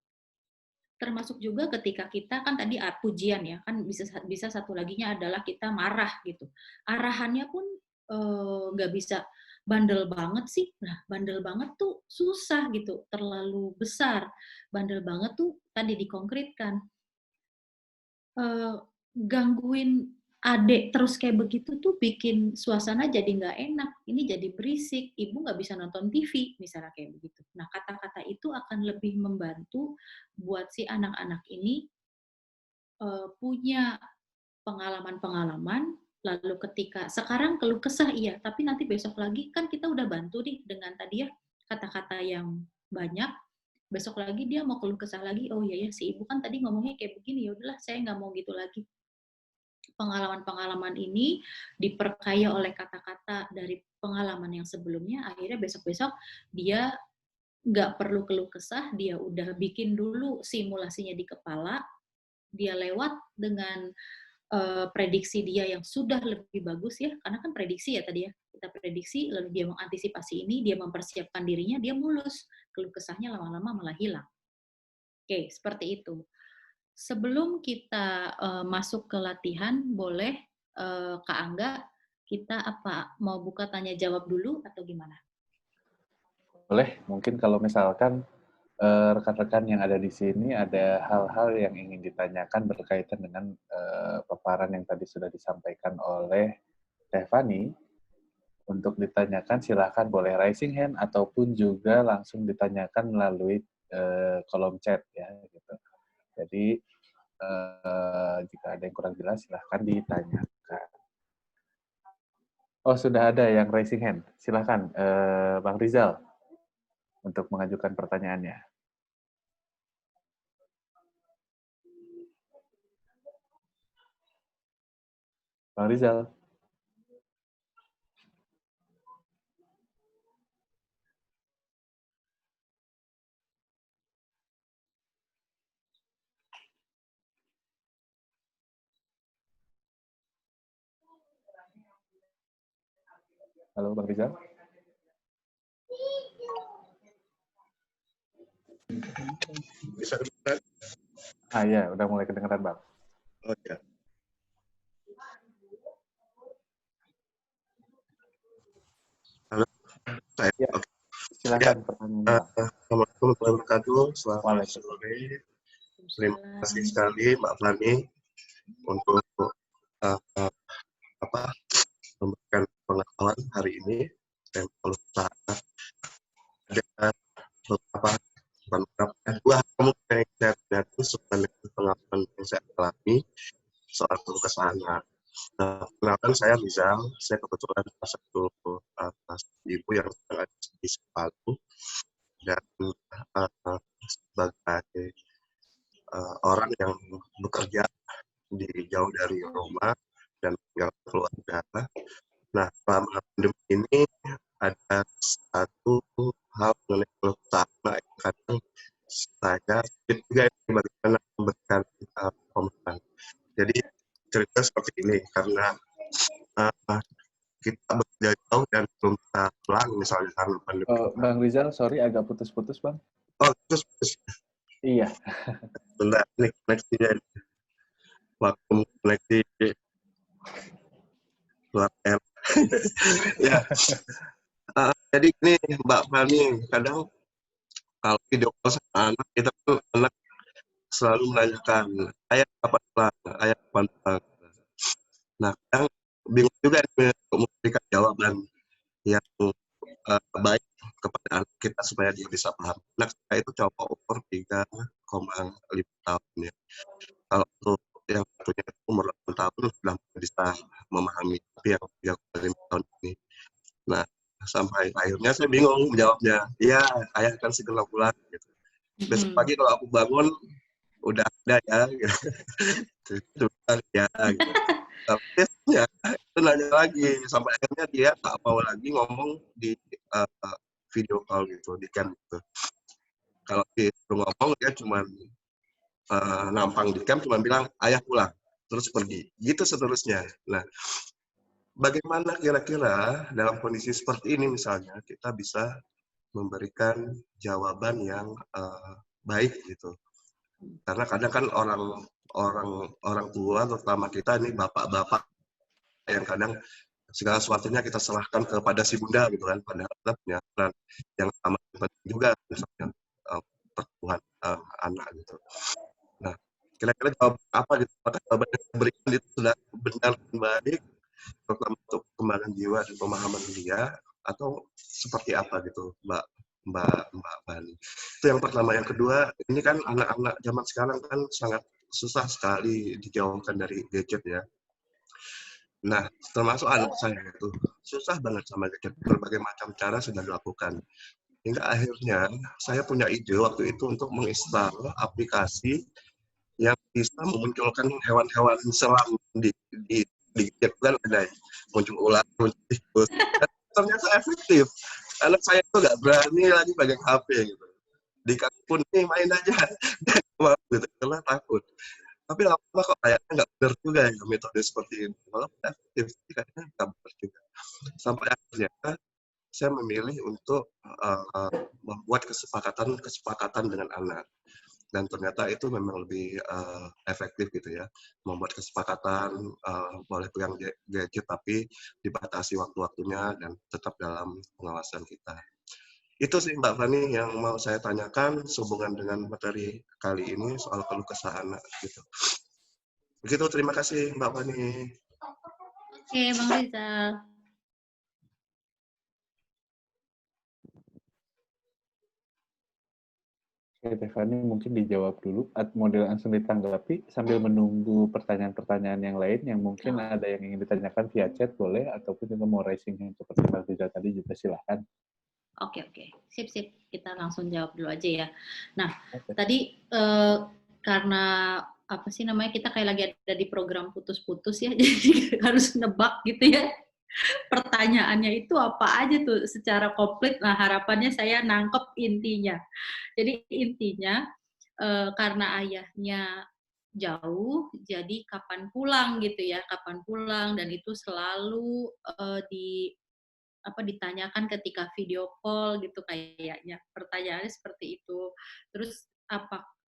Termasuk juga ketika kita kan tadi pujian ya, kan bisa satu laginya adalah kita marah gitu. Arahannya pun nggak bisa bandel banget sih. Nah, bandel banget tuh susah gitu, terlalu besar. Bandel banget tuh tadi dikonkretkan. Gangguin adik terus kayak begitu tuh bikin suasana jadi nggak enak. Ini jadi berisik, ibu nggak bisa nonton TV, misalnya kayak begitu. Nah, kata-kata itu akan lebih membantu buat si anak-anak ini punya pengalaman-pengalaman, lalu ketika sekarang keluh kesah iya, tapi nanti besok lagi kan kita udah bantu nih dengan tadi ya kata-kata yang banyak, besok lagi dia mau keluh kesah lagi, oh iya ya si ibu kan tadi ngomongnya kayak begini, ya udahlah saya nggak mau gitu lagi. pengalaman-pengalaman ini diperkaya oleh kata-kata dari pengalaman yang sebelumnya, akhirnya besok-besok dia nggak perlu keluh kesah, dia udah bikin dulu simulasinya di kepala, dia lewat dengan prediksi dia yang sudah lebih bagus ya, karena kan prediksi ya tadi ya, kita prediksi, lalu dia mengantisipasi ini, dia mempersiapkan dirinya, dia mulus, keluh kesahnya lama-lama malah hilang. Oke, seperti itu. Sebelum kita masuk ke latihan, boleh Kak Angga, kita apa mau buka tanya jawab dulu atau gimana? Boleh, mungkin kalau misalkan rekan-rekan yang ada di sini ada hal-hal yang ingin ditanyakan berkaitan dengan paparan yang tadi sudah disampaikan oleh Stefani, untuk ditanyakan silakan boleh raising hand ataupun juga langsung ditanyakan melalui kolom chat ya gitu. Jadi jika ada yang kurang jelas silahkan ditanyakan. Oh, sudah ada yang raising hand. Silakan Bang Rizal untuk mengajukan pertanyaannya. Bang Rizal. Halo Bang Rizal. Bisa dengar? Ya, udah mulai kedengeran Bang. Oh ya. Halo, saya. Ya, Oke. silakan Ya. pertanyaannya Bang. Assalamualaikum warahmatullahi wabarakatuh. Selamat sore. Terima kasih sekali Mbak Fani untuk memberikan pengetahuan hari ini. Dan kalau ada dua mungkin yang saya lihat itu sebenarnya pengalaman yang saya alami soal keluh kesah anak. Kenapa saya Rizal, saya kebetulan salah satu ibu yang ada di Palu dan sebagai orang yang bekerja jauh dari rumah dan tinggal keluarga. Nah, selama pandemi ini ada satu hal mengenai keluh kesah anak yang kadang saya juga bagaimana memberikan pemahaman. Jadi cerita seperti ini karena kita bekerja jauh dan belum bisa pulang misalnya karena pandemi. Bang Rizal, sorry agak putus-putus Bang. Oh, terus Iya. bentar, ini koneksinya. Waktu koneksi luar air. Ya. Jadi ini Mbak Fani, kadang kalau video call sama anak, kita tuh anak selalu menanyakan, ayah kapan pulang, ayah kapan pulang. Nah, kadang bingung juga untuk memberikan jawaban yang baik kepada anak kita supaya dia bisa paham. Anak saya itu cowok umur 3,5 tahun ya. Kalau untuk yang satunya umur 8 tahun sudah bisa memahami, tapi yang 3,5 tahun ini. Nah, sampai akhirnya saya bingung menjawabnya. Iya, ayah akan segera pulang. Gitu. Besok pagi kalau aku bangun, udah ada ya. Gitu. Ya, gitu. Tapi ya, itu nanya lagi. Sampai akhirnya dia tak mau lagi ngomong di video call gitu, di cam gitu. Kalau dia ngomong, dia cuma nampang di cam, cuma bilang, ayah pulang. Terus pergi. Gitu seterusnya. Nah, bagaimana kira-kira dalam kondisi seperti ini misalnya kita bisa memberikan jawaban yang baik gitu. Karena kadang kan orang tua terutama kita ini bapak-bapak yang kadang segala sesuatunya kita serahkan kepada si bunda gitu kan, padahal kita punya peran yang amat penting juga misalnya pertumbuhan anak gitu. Nah, kira-kira jawaban apa gitu? Apakah jawaban yang diberikan itu sudah benar dan baik terutama untuk perkembangan jiwa dan pemahaman dia atau seperti apa gitu Mbak Bani. Itu yang pertama. Yang kedua, ini kan anak-anak zaman sekarang kan sangat susah sekali dijauhkan dari gadget ya. Nah, termasuk anak saya itu susah banget sama gadget. Berbagai macam cara sudah dilakukan. Hingga akhirnya saya punya ide waktu itu untuk menginstal aplikasi yang bisa memunculkan hewan-hewan selam di kan ada muncul ular, muncul tikus. Dan ternyata efektif. Anak saya tuh nggak berani lagi pegang HP gitu. Di pun nih main aja, dan mau gitu karena takut. Tapi lama-lama kok kayaknya nggak benar juga ya metode seperti ini. Malah efektif, tapi kayaknya nggak benar juga. Sampai akhirnya saya memilih untuk membuat kesepakatan dengan anak. Dan ternyata itu memang lebih efektif gitu ya, membuat kesepakatan boleh pegang gadget tapi dibatasi waktu-waktunya dan tetap dalam pengawasan kita. Itu sih Mbak Fani yang mau saya tanyakan sehubungan dengan materi kali ini soal keluh kesah anak gitu. Begitu, terima kasih Mbak Fani. Oke, Bang Rizal. Oke, Tiffany mungkin dijawab dulu, model langsung ditanggapi sambil menunggu pertanyaan-pertanyaan yang lain yang mungkin ada yang ingin ditanyakan via chat boleh, ataupun juga mau raising yang seperti Mbak Riza tadi juga silahkan. Oke, sip. Kita langsung jawab dulu aja ya. Nah, Oke. tadi karena apa sih namanya, kita kayak lagi ada di program putus-putus ya, jadi harus nebak gitu ya. Pertanyaannya itu apa aja tuh secara komplit. Nah, harapannya saya nangkep intinya. Jadi intinya karena ayahnya jauh, jadi kapan pulang gitu ya, kapan pulang, dan itu selalu ditanyakan ketika video call gitu kayaknya. Pertanyaannya seperti itu. Terus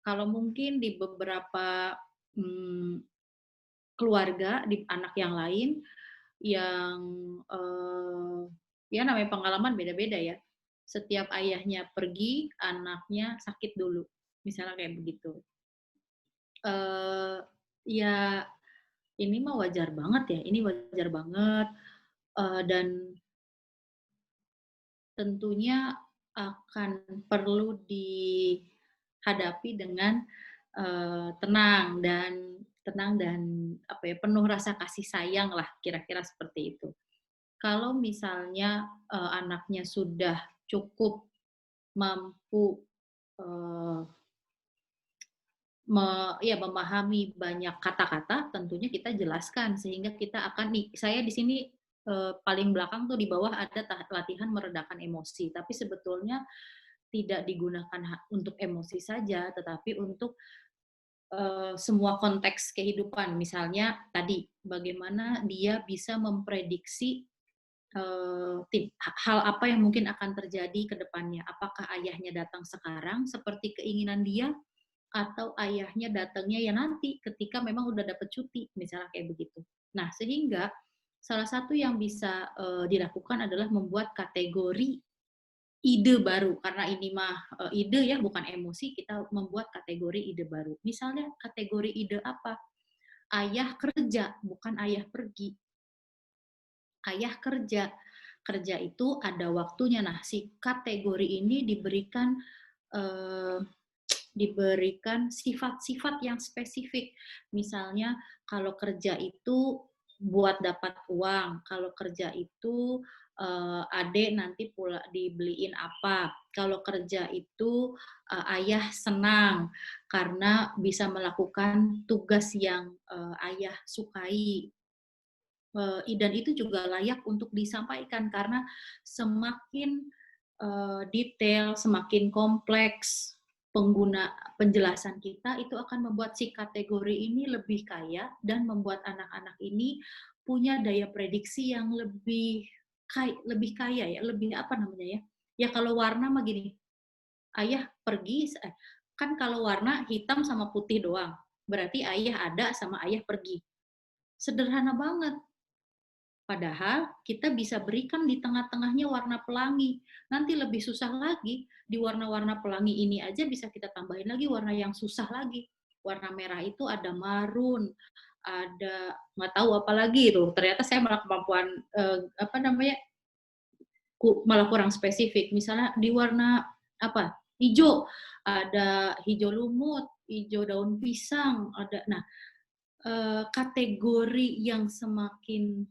kalau mungkin di beberapa keluarga, di anak yang lain yang ya namanya pengalaman beda-beda ya. Setiap ayahnya pergi, anaknya sakit dulu. Misalnya kayak begitu. Ya ini mah wajar banget ya, ini wajar banget, dan tentunya akan perlu dihadapi dengan tenang dan penuh rasa kasih sayang lah, kira-kira seperti itu. Kalau misalnya anaknya sudah cukup mampu memahami banyak kata-kata, tentunya kita jelaskan sehingga kita akan saya di sini paling belakang tuh di bawah ada latihan meredakan emosi, tapi sebetulnya tidak digunakan untuk emosi saja, tetapi untuk semua konteks kehidupan. Misalnya tadi bagaimana dia bisa memprediksi hal apa yang mungkin akan terjadi ke depannya. Apakah ayahnya datang sekarang seperti keinginan dia, atau ayahnya datangnya ya nanti ketika memang udah dapet cuti, misalnya kayak begitu. Nah, sehingga salah satu yang bisa dilakukan adalah membuat kategori ide baru, karena ini mah ide ya, bukan emosi. Kita membuat kategori ide baru. Misalnya kategori ide apa? Ayah kerja, bukan ayah pergi. Ayah kerja. Kerja itu ada waktunya. Nah, si kategori ini diberikan sifat-sifat yang spesifik. Misalnya kalau kerja itu buat dapat uang, kalau kerja itu adek nanti pula dibeliin apa, kalau kerja itu ayah senang karena bisa melakukan tugas yang ayah sukai. Dan itu juga layak untuk disampaikan karena semakin detail, semakin kompleks penjelasan kita, itu akan membuat si kategori ini lebih kaya dan membuat anak-anak ini punya daya prediksi yang lebih kaya ya, lebih apa namanya ya? Ya kalau warna mah gini, ayah pergi, kan kalau warna hitam sama putih doang, berarti ayah ada sama ayah pergi. Sederhana banget. Padahal kita bisa berikan di tengah-tengahnya warna pelangi. Nanti lebih susah lagi, di warna-warna pelangi ini aja bisa kita tambahin lagi warna yang susah lagi. Warna merah itu ada marun, ada nggak tahu apa lagi itu. Ternyata saya malah kemampuan malah kurang spesifik. Misalnya di warna apa? Hijau, ada hijau lumut, hijau daun pisang, ada. Nah, kategori yang semakin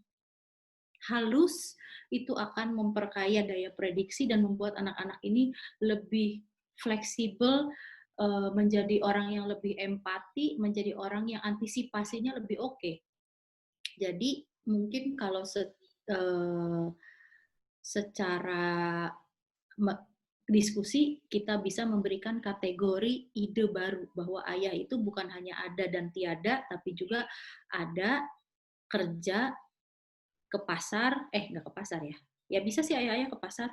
halus itu akan memperkaya daya prediksi dan membuat anak-anak ini lebih fleksibel menjadi orang yang lebih empati, menjadi orang yang antisipasinya lebih oke. Jadi mungkin kalau secara diskusi kita bisa memberikan kategori ide baru bahwa ayah itu bukan hanya ada dan tiada, tapi juga ada, kerja, ke pasar, nggak ke pasar ya. Ya bisa sih ayah-ayah ke pasar,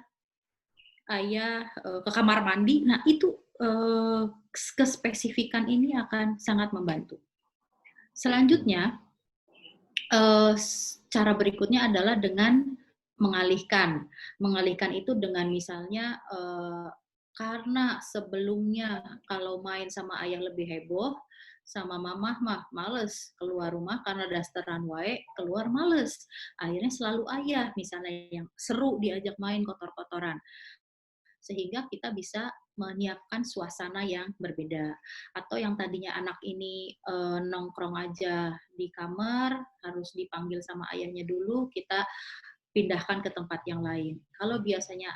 ayah ke kamar mandi. Nah itu kespesifikan ini akan sangat membantu. Selanjutnya cara berikutnya adalah dengan mengalihkan. Mengalihkan itu dengan misalnya karena sebelumnya kalau main sama ayah lebih heboh, sama mamah mah males keluar rumah karena dasteran wae, keluar males. Akhirnya selalu ayah misalnya yang seru diajak main kotor-kotoran. Sehingga kita bisa menyiapkan suasana yang berbeda. Atau yang tadinya anak ini nongkrong aja di kamar, harus dipanggil sama ayahnya dulu, kita pindahkan ke tempat yang lain. Kalau biasanya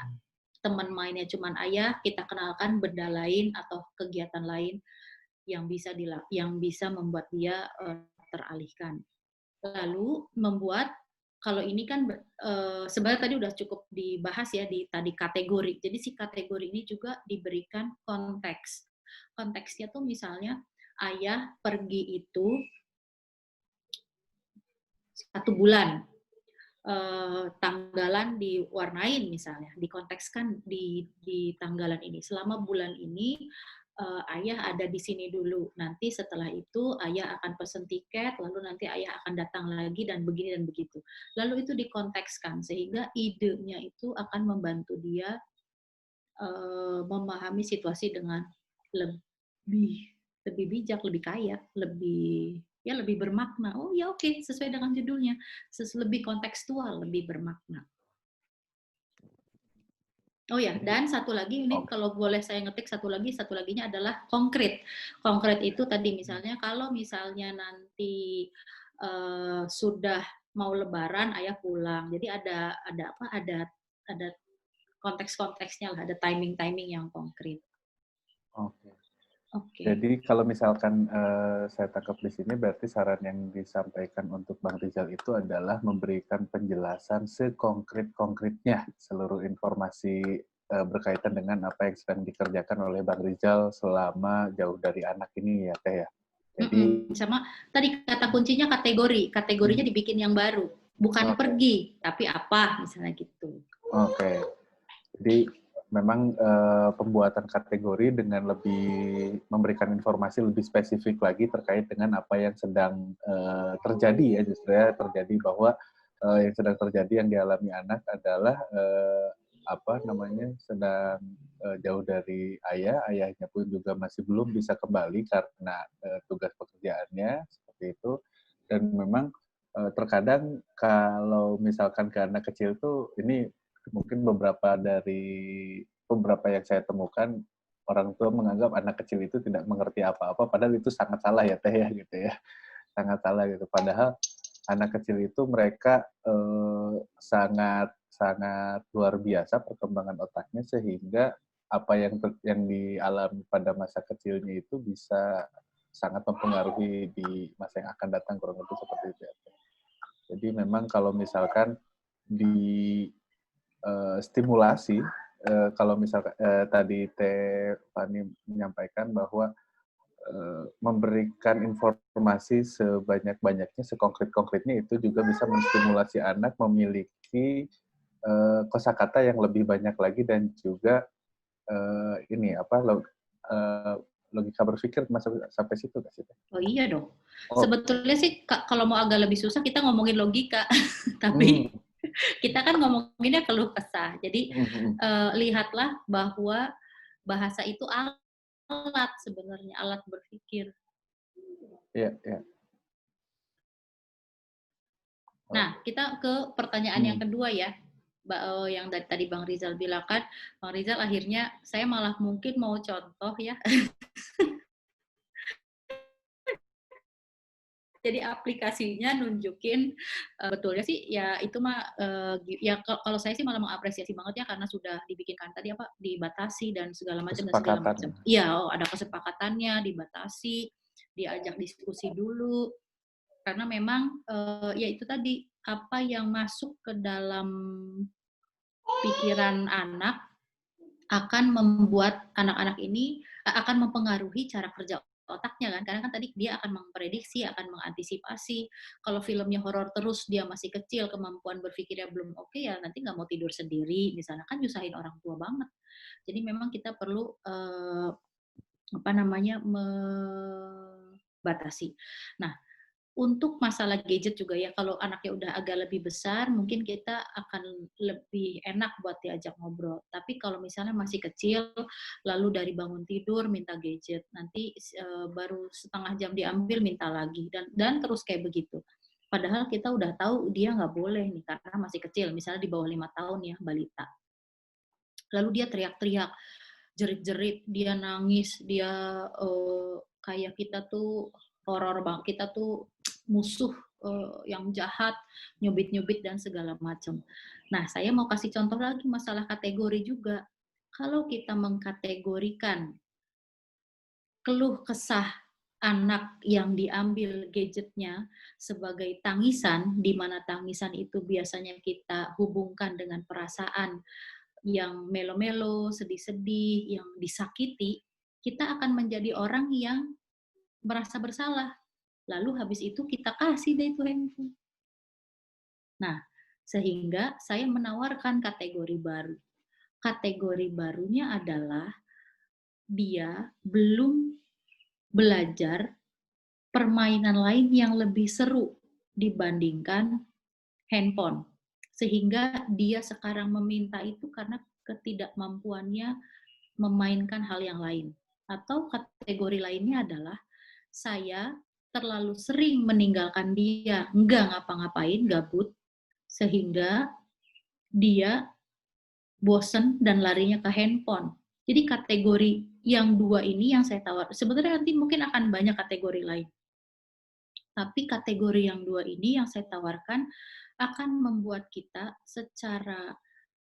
teman mainnya cuma ayah, kita kenalkan benda lain atau kegiatan lain yang bisa membuat dia teralihkan. Lalu membuat, kalau ini kan sebenarnya tadi udah cukup dibahas ya di tadi kategori. Jadi si kategori ini juga diberikan konteks. Konteksnya tuh misalnya ayah pergi itu 1 bulan, tanggalan diwarnain misalnya, dikontekskan di tanggalan ini. Selama bulan ini ayah ada di sini dulu. Nanti setelah itu ayah akan pesen tiket, lalu nanti ayah akan datang lagi dan begini dan begitu. Lalu itu dikontekskan sehingga idenya itu akan membantu dia memahami situasi dengan lebih bijak, lebih kaya, lebih bermakna. Oh ya oke, sesuai dengan judulnya, lebih kontekstual, lebih bermakna. Oh ya, dan satu lagi ini kalau boleh saya ngetik satu laginya adalah konkret. Konkret itu tadi misalnya kalau misalnya nanti sudah mau Lebaran ayah pulang, jadi ada konteks-konteksnya lah, ada timing yang konkret. Oke. Oke. Jadi kalau misalkan saya tangkap di sini berarti saran yang disampaikan untuk Bang Rizal itu adalah memberikan penjelasan sekonkret-konkretnya seluruh informasi berkaitan dengan apa yang sedang dikerjakan oleh Bang Rizal selama jauh dari anak ini ya Teh ya. Jadi sama tadi kata kuncinya kategorinya dibikin yang baru, bukan pergi tapi apa misalnya gitu. Oke. Jadi memang pembuatan kategori dengan lebih memberikan informasi lebih spesifik lagi terkait dengan apa yang sedang terjadi ya, justru ya terjadi bahwa yang sedang terjadi yang dialami anak adalah sedang jauh dari ayahnya pun juga masih belum bisa kembali karena tugas pekerjaannya seperti itu, dan memang terkadang kalau misalkan ke anak kecil tuh ini mungkin beberapa yang saya temukan orang tua menganggap anak kecil itu tidak mengerti apa-apa, padahal itu sangat salah ya Teh ya gitu ya, sangat salah gitu. Padahal anak kecil itu mereka sangat luar biasa perkembangan otaknya sehingga apa yang dialami pada masa kecilnya itu bisa sangat mempengaruhi di masa yang akan datang, kurang lebih seperti itu ya. Jadi memang kalau misalkan di stimulasi, kalau misalkan tadi Teh Fani menyampaikan bahwa memberikan informasi sebanyak-banyaknya, sekonkret-konkretnya itu juga bisa menstimulasi anak memiliki kosakata yang lebih banyak lagi dan juga logika berpikir masuk sampai situ nggak sih? Oh iya dong. Sebetulnya sih kalau mau agak lebih susah kita ngomongin logika, tapi kita kan ngomonginnya keluh kesah. Jadi lihatlah bahwa bahasa itu alat sebenarnya, alat berpikir. Iya, iya. Nah, kita ke pertanyaan yang kedua ya. Yang tadi Bang Rizal bilang kan, Bang Rizal akhirnya saya malah mungkin mau contoh ya. Jadi aplikasinya nunjukin betulnya sih ya itu mah ya kalau saya sih malah mengapresiasi banget ya karena sudah dibikinkan tadi apa dibatasi dan segala macam dan segala Kesepakatan. macam. Iya, ada kesepakatannya, dibatasi, diajak diskusi dulu karena memang ya itu tadi apa yang masuk ke dalam pikiran anak akan membuat anak-anak ini akan mempengaruhi cara kerja otaknya kan, karena kan tadi dia akan memprediksi, akan mengantisipasi. Kalau filmnya horor terus dia masih kecil, kemampuan berpikirnya belum oke ya nanti nggak mau tidur sendiri, misalnya kan nyusahin orang tua banget. Jadi memang kita perlu apa namanya membatasi. Nah, untuk masalah gadget juga ya, kalau anaknya udah agak lebih besar, mungkin kita akan lebih enak buat diajak ngobrol. Tapi kalau misalnya masih kecil, lalu dari bangun tidur minta gadget, nanti baru setengah jam diambil minta lagi, dan terus kayak begitu. Padahal kita udah tahu dia nggak boleh nih, karena masih kecil, misalnya di bawah 5 tahun ya, balita. Lalu dia teriak-teriak, jerit-jerit, dia nangis, dia kayak kita tuh horor banget, kita tuh musuh yang jahat, nyubit-nyubit dan segala macam. Nah, saya mau kasih contoh lagi masalah kategori juga. Kalau kita mengkategorikan keluh kesah anak yang diambil gadgetnya sebagai tangisan, di mana tangisan itu biasanya kita hubungkan dengan perasaan yang melo-melo, sedih-sedih, yang disakiti, kita akan menjadi orang yang merasa bersalah. Lalu habis itu kita kasih deh itu handphone. Nah, sehingga saya menawarkan kategori baru. Kategori barunya adalah dia belum belajar permainan lain yang lebih seru dibandingkan handphone. Sehingga dia sekarang meminta itu karena ketidakmampuannya memainkan hal yang lain. Atau kategori lainnya adalah saya terlalu sering meninggalkan dia, nggak ngapa-ngapain, gabut, sehingga dia bosen dan larinya ke handphone. Jadi kategori yang dua ini yang saya tawar. Sebenarnya nanti mungkin akan banyak kategori lain. Tapi kategori yang dua ini yang saya tawarkan akan membuat kita secara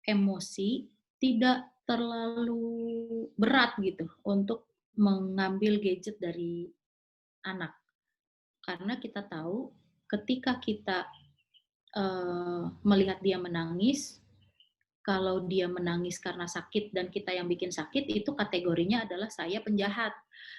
emosi tidak terlalu berat gitu untuk mengambil gadget dari anak. Karena kita tahu ketika kita melihat dia menangis, kalau dia menangis karena sakit dan kita yang bikin sakit, itu kategorinya adalah saya penjahat.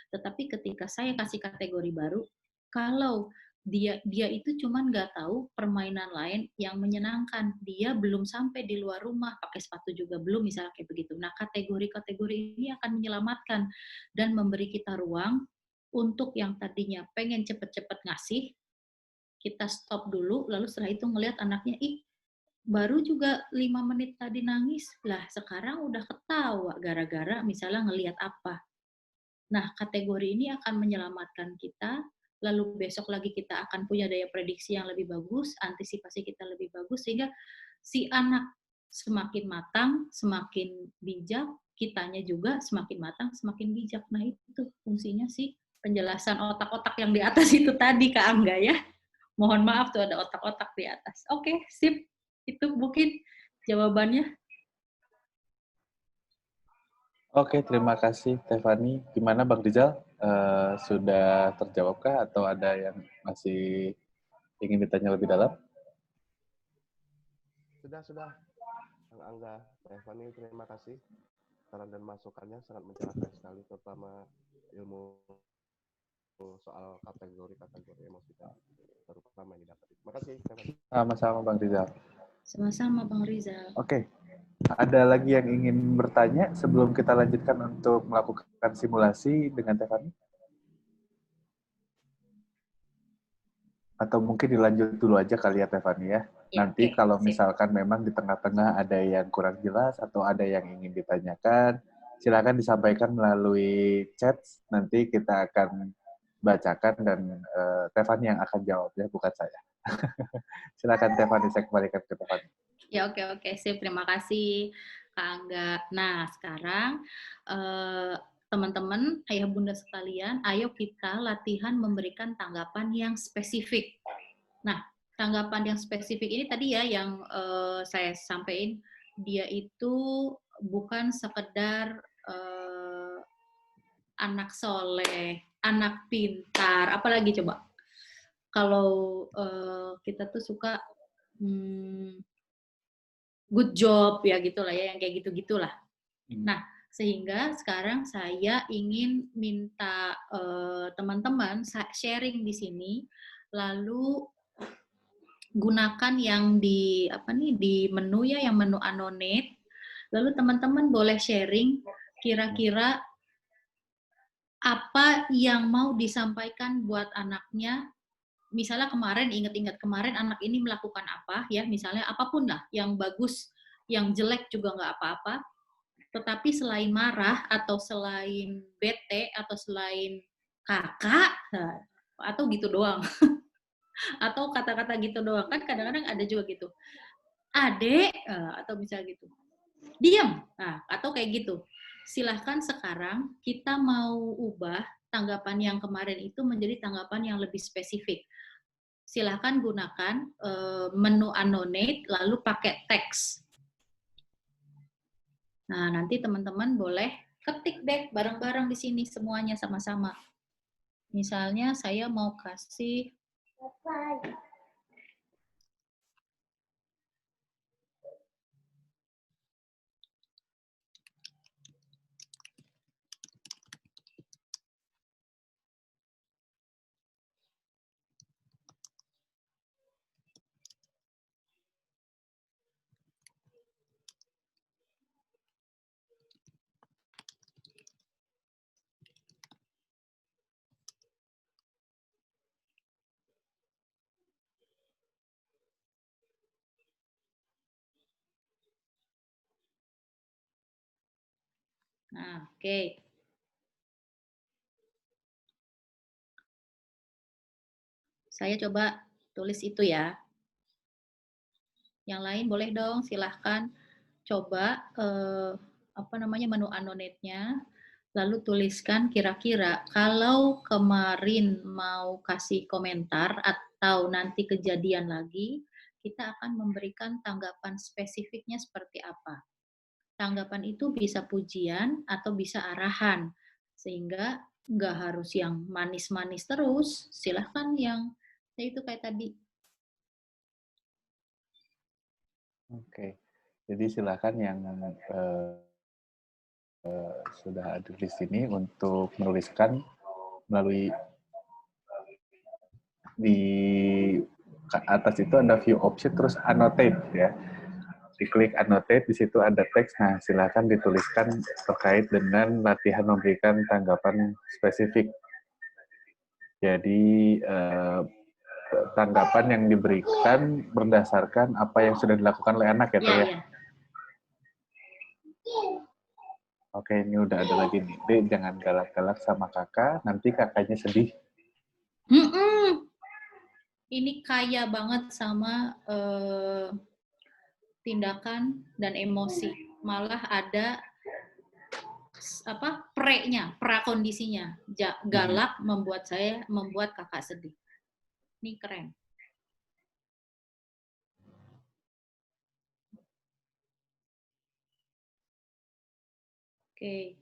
Tetapi ketika saya kasih kategori baru, kalau dia itu cuman nggak tahu permainan lain yang menyenangkan, dia belum sampai di luar rumah, pakai sepatu juga belum, misalnya kayak begitu. Nah, kategori-kategori ini akan menyelamatkan dan memberi kita ruang untuk yang tadinya pengen cepet-cepet ngasih, kita stop dulu, lalu setelah itu ngelihat anaknya, ih baru juga 5 menit tadi nangis, lah sekarang udah ketawa gara-gara misalnya ngelihat apa. Nah, kategori ini akan menyelamatkan kita, lalu besok lagi kita akan punya daya prediksi yang lebih bagus, antisipasi kita lebih bagus, sehingga si anak semakin matang, semakin bijak, kitanya juga semakin matang, semakin bijak. Nah, itu fungsinya sih penjelasan otak-otak yang di atas itu tadi, Kak Angga ya. Mohon maaf tuh ada otak-otak di atas. Oke, sip. Itu mungkin jawabannya. Oke, terima kasih Stefani. Gimana Bang Rizal? Sudah terjawabkah atau ada yang masih ingin ditanya lebih dalam? Sudah. Kang Angga, Stefani, terima kasih. Saran dan masukannya sangat mencerahkan sekali, terutama ilmu soal kategori-kategori emosi baru pertama ini dapat. Terima kasih, Stefani. Sama-sama Bang Rizal. Sama-sama Bang Rizal. Oke, ada lagi yang ingin bertanya sebelum kita lanjutkan untuk melakukan simulasi dengan Stefani? Atau mungkin dilanjut dulu aja kali ya Stefani ya. Nanti kalau misalkan memang di tengah-tengah ada yang kurang jelas atau ada yang ingin ditanyakan, silakan disampaikan melalui chat. Nanti kita akan bacakan dan Stefani yang akan jawab ya, bukan saya. Silakan Stefani, saya kembalikan ke Stefani. Ya oke, sip. Terima kasih Kak Angga. Nah sekarang teman-teman, ayah bunda sekalian, ayo kita latihan memberikan tanggapan yang spesifik. Nah, tanggapan yang spesifik ini tadi ya yang saya sampaikan, dia itu bukan sekedar anak soleh, anak pintar, apalagi coba. Kalau kita tuh suka good job ya gitulah ya, yang kayak gitu-gitulah. Nah, sehingga sekarang saya ingin minta teman-teman sharing di sini, lalu gunakan yang di menu ya, yang menu annotate. Lalu teman-teman boleh sharing kira-kira apa yang mau disampaikan buat anaknya. Misalnya kemarin, ingat-ingat kemarin anak ini melakukan apa ya, misalnya apapun lah, yang bagus, yang jelek juga nggak apa-apa. Tetapi selain marah atau selain bete atau selain kakak, atau gitu doang. Atau kata-kata gitu doang, kan kadang-kadang ada juga gitu. Adek, atau misalnya gitu. Diam, atau kayak gitu. Silahkan sekarang kita mau ubah tanggapan yang kemarin itu menjadi tanggapan yang lebih spesifik. Silahkan gunakan menu annotate lalu pakai teks. Nah, nanti teman-teman boleh ketik deh bareng-bareng di sini semuanya sama-sama. Misalnya saya mau kasih Nah, oke. Saya coba tulis itu ya. Yang lain boleh dong, silahkan coba menu annotate-nya, lalu tuliskan kira-kira kalau kemarin mau kasih komentar atau nanti kejadian lagi, kita akan memberikan tanggapan spesifiknya seperti apa. Tanggapan itu bisa pujian atau bisa arahan, sehingga nggak harus yang manis-manis terus, silahkan yang itu kayak tadi. Oke, jadi silakan yang sudah ada di sini untuk menuliskan melalui di atas itu ada view option terus annotate ya. Diklik annotate, di situ ada teks. Nah, silakan dituliskan terkait dengan latihan memberikan tanggapan spesifik. Jadi tanggapan yang diberikan berdasarkan apa yang sudah dilakukan oleh anak ya, Teh ya. Oke, ini udah ada lagi nih. Dek, jangan galak-galak sama kakak, nanti kakaknya sedih. Ini kaya banget sama tindakan dan emosi. Malah ada prakondisinya. Galak membuat kakak sedih. Ini keren. Oke.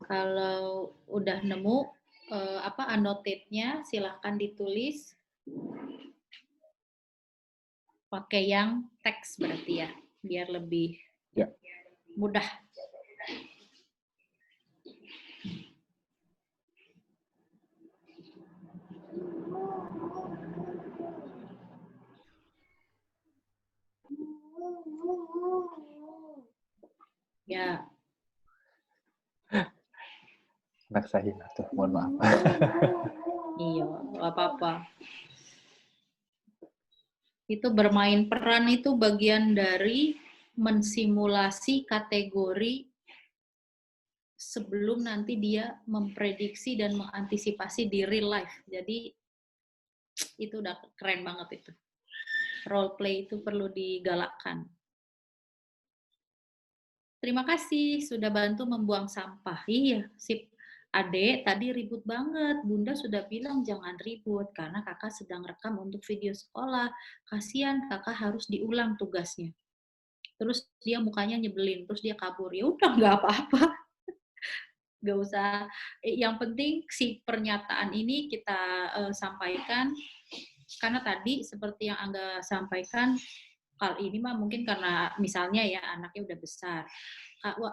Kalau udah nemu annotate-nya, silahkan ditulis pakai yang teks berarti ya, biar lebih mudah. Ya. Anak saya tuh, mohon maaf. Iya, nggak apa-apa. Itu bermain peran itu bagian dari mensimulasi kategori sebelum nanti dia memprediksi dan mengantisipasi di real life. Jadi itu udah keren banget itu. Role play itu perlu digalakkan. Terima kasih sudah bantu membuang sampah. Iya, sip. Adek, tadi ribut banget. Bunda sudah bilang jangan ribut karena kakak sedang rekam untuk video sekolah. Kasihan kakak harus diulang tugasnya. Terus dia mukanya nyebelin, terus dia kabur. Ya udah nggak apa-apa, nggak usah. Yang penting si pernyataan ini kita sampaikan karena tadi seperti yang Angga sampaikan, kali ini mah mungkin karena misalnya ya anaknya udah besar.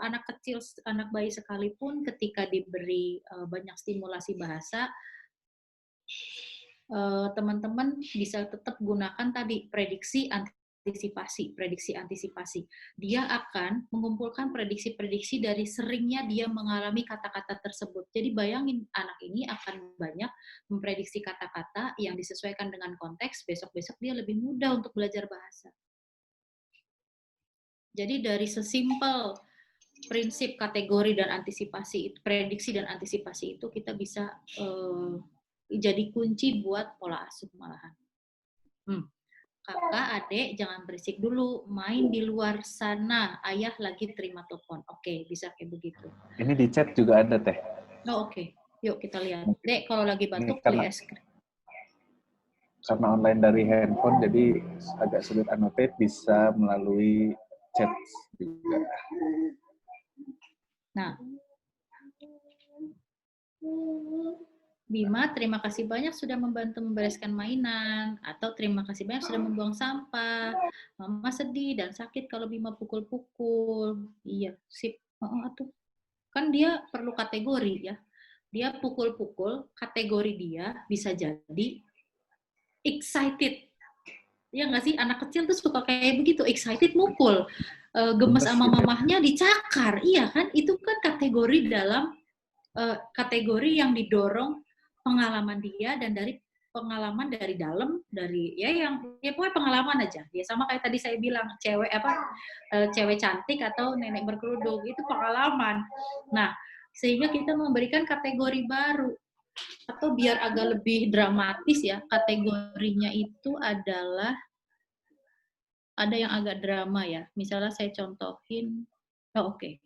Anak kecil, anak bayi sekalipun ketika diberi banyak stimulasi bahasa, teman-teman bisa tetap gunakan tadi prediksi antisipasi. Dia akan mengumpulkan prediksi-prediksi dari seringnya dia mengalami kata-kata tersebut. Jadi bayangin anak ini akan banyak memprediksi kata-kata yang disesuaikan dengan konteks, besok-besok dia lebih mudah untuk belajar bahasa. Jadi dari sesimpel prinsip kategori dan antisipasi, prediksi dan antisipasi itu kita bisa jadi kunci buat pola asuh malahan. Kakak, adik, jangan berisik dulu, main di luar sana, ayah lagi terima telepon. Oke, bisa kayak begitu. Ini di chat juga ada, Teh. Oh, oke. Yuk kita lihat. Dek, kalau lagi batuk, beli es krim. Karena online dari handphone, jadi agak sulit annotate, bisa melalui chat juga. Nah, Bima, terima kasih banyak sudah membantu membereskan mainan, atau terima kasih banyak sudah membuang sampah. Mama sedih dan sakit kalau Bima pukul-pukul. Iya, sip. Atuh. Kan dia perlu kategori ya. Dia pukul-pukul, kategori dia bisa jadi excited. Ya nggak sih, anak kecil tuh suka kayak begitu, excited mukul. Gemes sama mamahnya dicakar. Iya kan, itu kan kategori dalam kategori yang didorong pengalaman dia dan dari pengalaman dari dalam, dari ya pokoknya pengalaman aja. Ya sama kayak tadi saya bilang, cewek cantik atau nenek berkerudung itu pengalaman. Nah, sehingga kita memberikan kategori baru atau biar agak lebih dramatis ya, kategorinya itu adalah ada yang agak drama ya. Misalnya saya contohin, oke.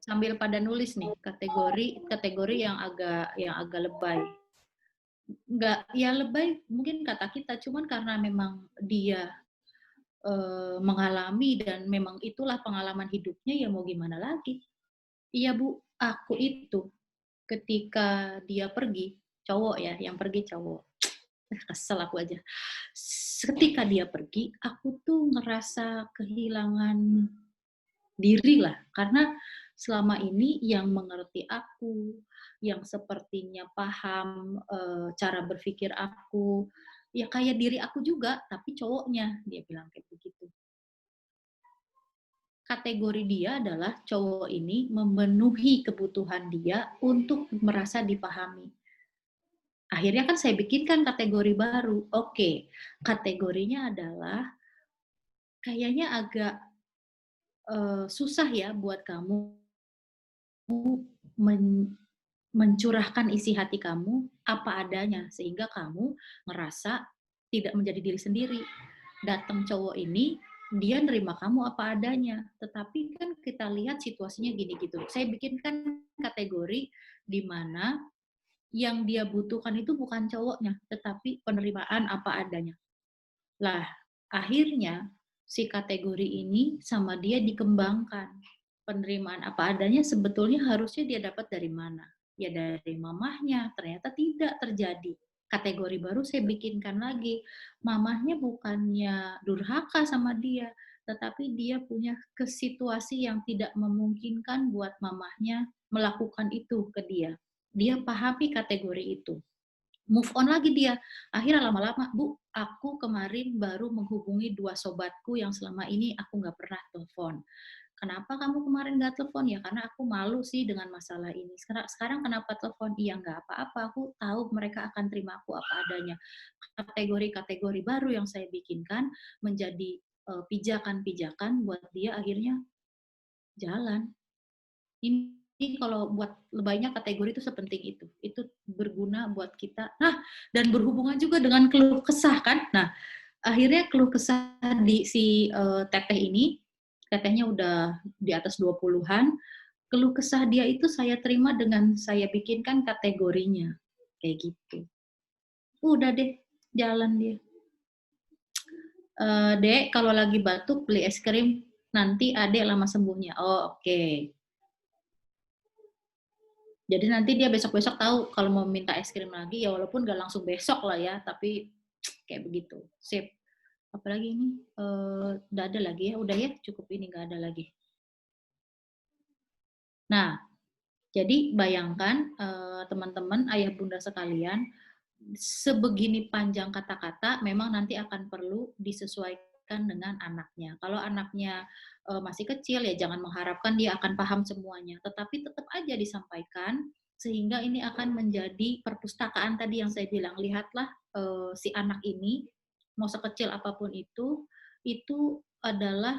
Sambil pada nulis nih kategori yang agak lebay. Enggak, ya lebay mungkin kata kita, cuman karena memang dia mengalami dan memang itulah pengalaman hidupnya, ya mau gimana lagi. Iya Bu, aku itu ketika dia pergi, cowok ya, yang pergi cowok. Kesel aku aja. Ketika dia pergi, aku tuh ngerasa kehilangan diri lah, karena selama ini yang mengerti aku, yang sepertinya paham cara berpikir aku, ya kayak diri aku juga, tapi cowoknya, dia bilang kayak begitu. Kategori dia adalah cowok ini memenuhi kebutuhan dia untuk merasa dipahami. Akhirnya kan saya bikinkan kategori baru. Oke, kategorinya adalah kayaknya agak susah ya buat kamu mencurahkan isi hati kamu apa adanya, sehingga kamu ngerasa tidak menjadi diri sendiri. Datang cowok ini, dia nerima kamu apa adanya, tetapi kan kita lihat situasinya gini gitu. Saya bikinkan kategori di mana yang dia butuhkan itu bukan cowoknya, tetapi penerimaan apa adanya. Lah, akhirnya si kategori ini sama dia dikembangkan. Penerimaan apa adanya sebetulnya harusnya dia dapat dari mana? Ya dari mamahnya, ternyata tidak terjadi. Kategori baru saya bikinkan lagi. Mamahnya bukannya durhaka sama dia, tetapi dia punya situasi yang tidak memungkinkan buat mamahnya melakukan itu ke dia. Dia pahami kategori itu. Move on lagi dia. Akhirnya lama-lama, Bu, aku kemarin baru menghubungi 2 sobatku yang selama ini aku nggak pernah telepon. Kenapa kamu kemarin nggak telepon? Ya karena aku malu sih dengan masalah ini. Sekarang kenapa telepon? Iya nggak apa-apa, aku tahu mereka akan terima aku apa adanya. Kategori-kategori baru yang saya bikinkan menjadi pijakan-pijakan buat dia akhirnya jalan. Ini kalau buat lebaynya kategori itu sepenting itu. Itu berguna buat kita. Nah, dan berhubungan juga dengan keluh kesah kan. Nah, akhirnya keluh kesah di si teteh ini, tetehnya udah di atas 20-an, keluh kesah dia itu saya terima dengan saya bikinkan kategorinya, kayak gitu. Udah deh, jalan dia. Dek, kalau lagi batuk beli es krim, nanti adek lama sembuhnya. Oh, oke. Jadi nanti dia besok-besok tahu kalau mau minta es krim lagi, ya walaupun gak langsung besok lah ya, tapi kayak begitu. Sip. Apalagi ini, udah ada lagi ya, udah ya, cukup ini, gak ada lagi. Nah, jadi bayangkan teman-teman, ayah bunda sekalian, sebegini panjang kata-kata memang nanti akan perlu disesuaikan dengan anaknya. Kalau anaknya masih kecil ya jangan mengharapkan dia akan paham semuanya, tetapi tetap aja disampaikan sehingga ini akan menjadi perpustakaan tadi yang saya bilang. Lihatlah si anak ini mau sekecil apapun itu adalah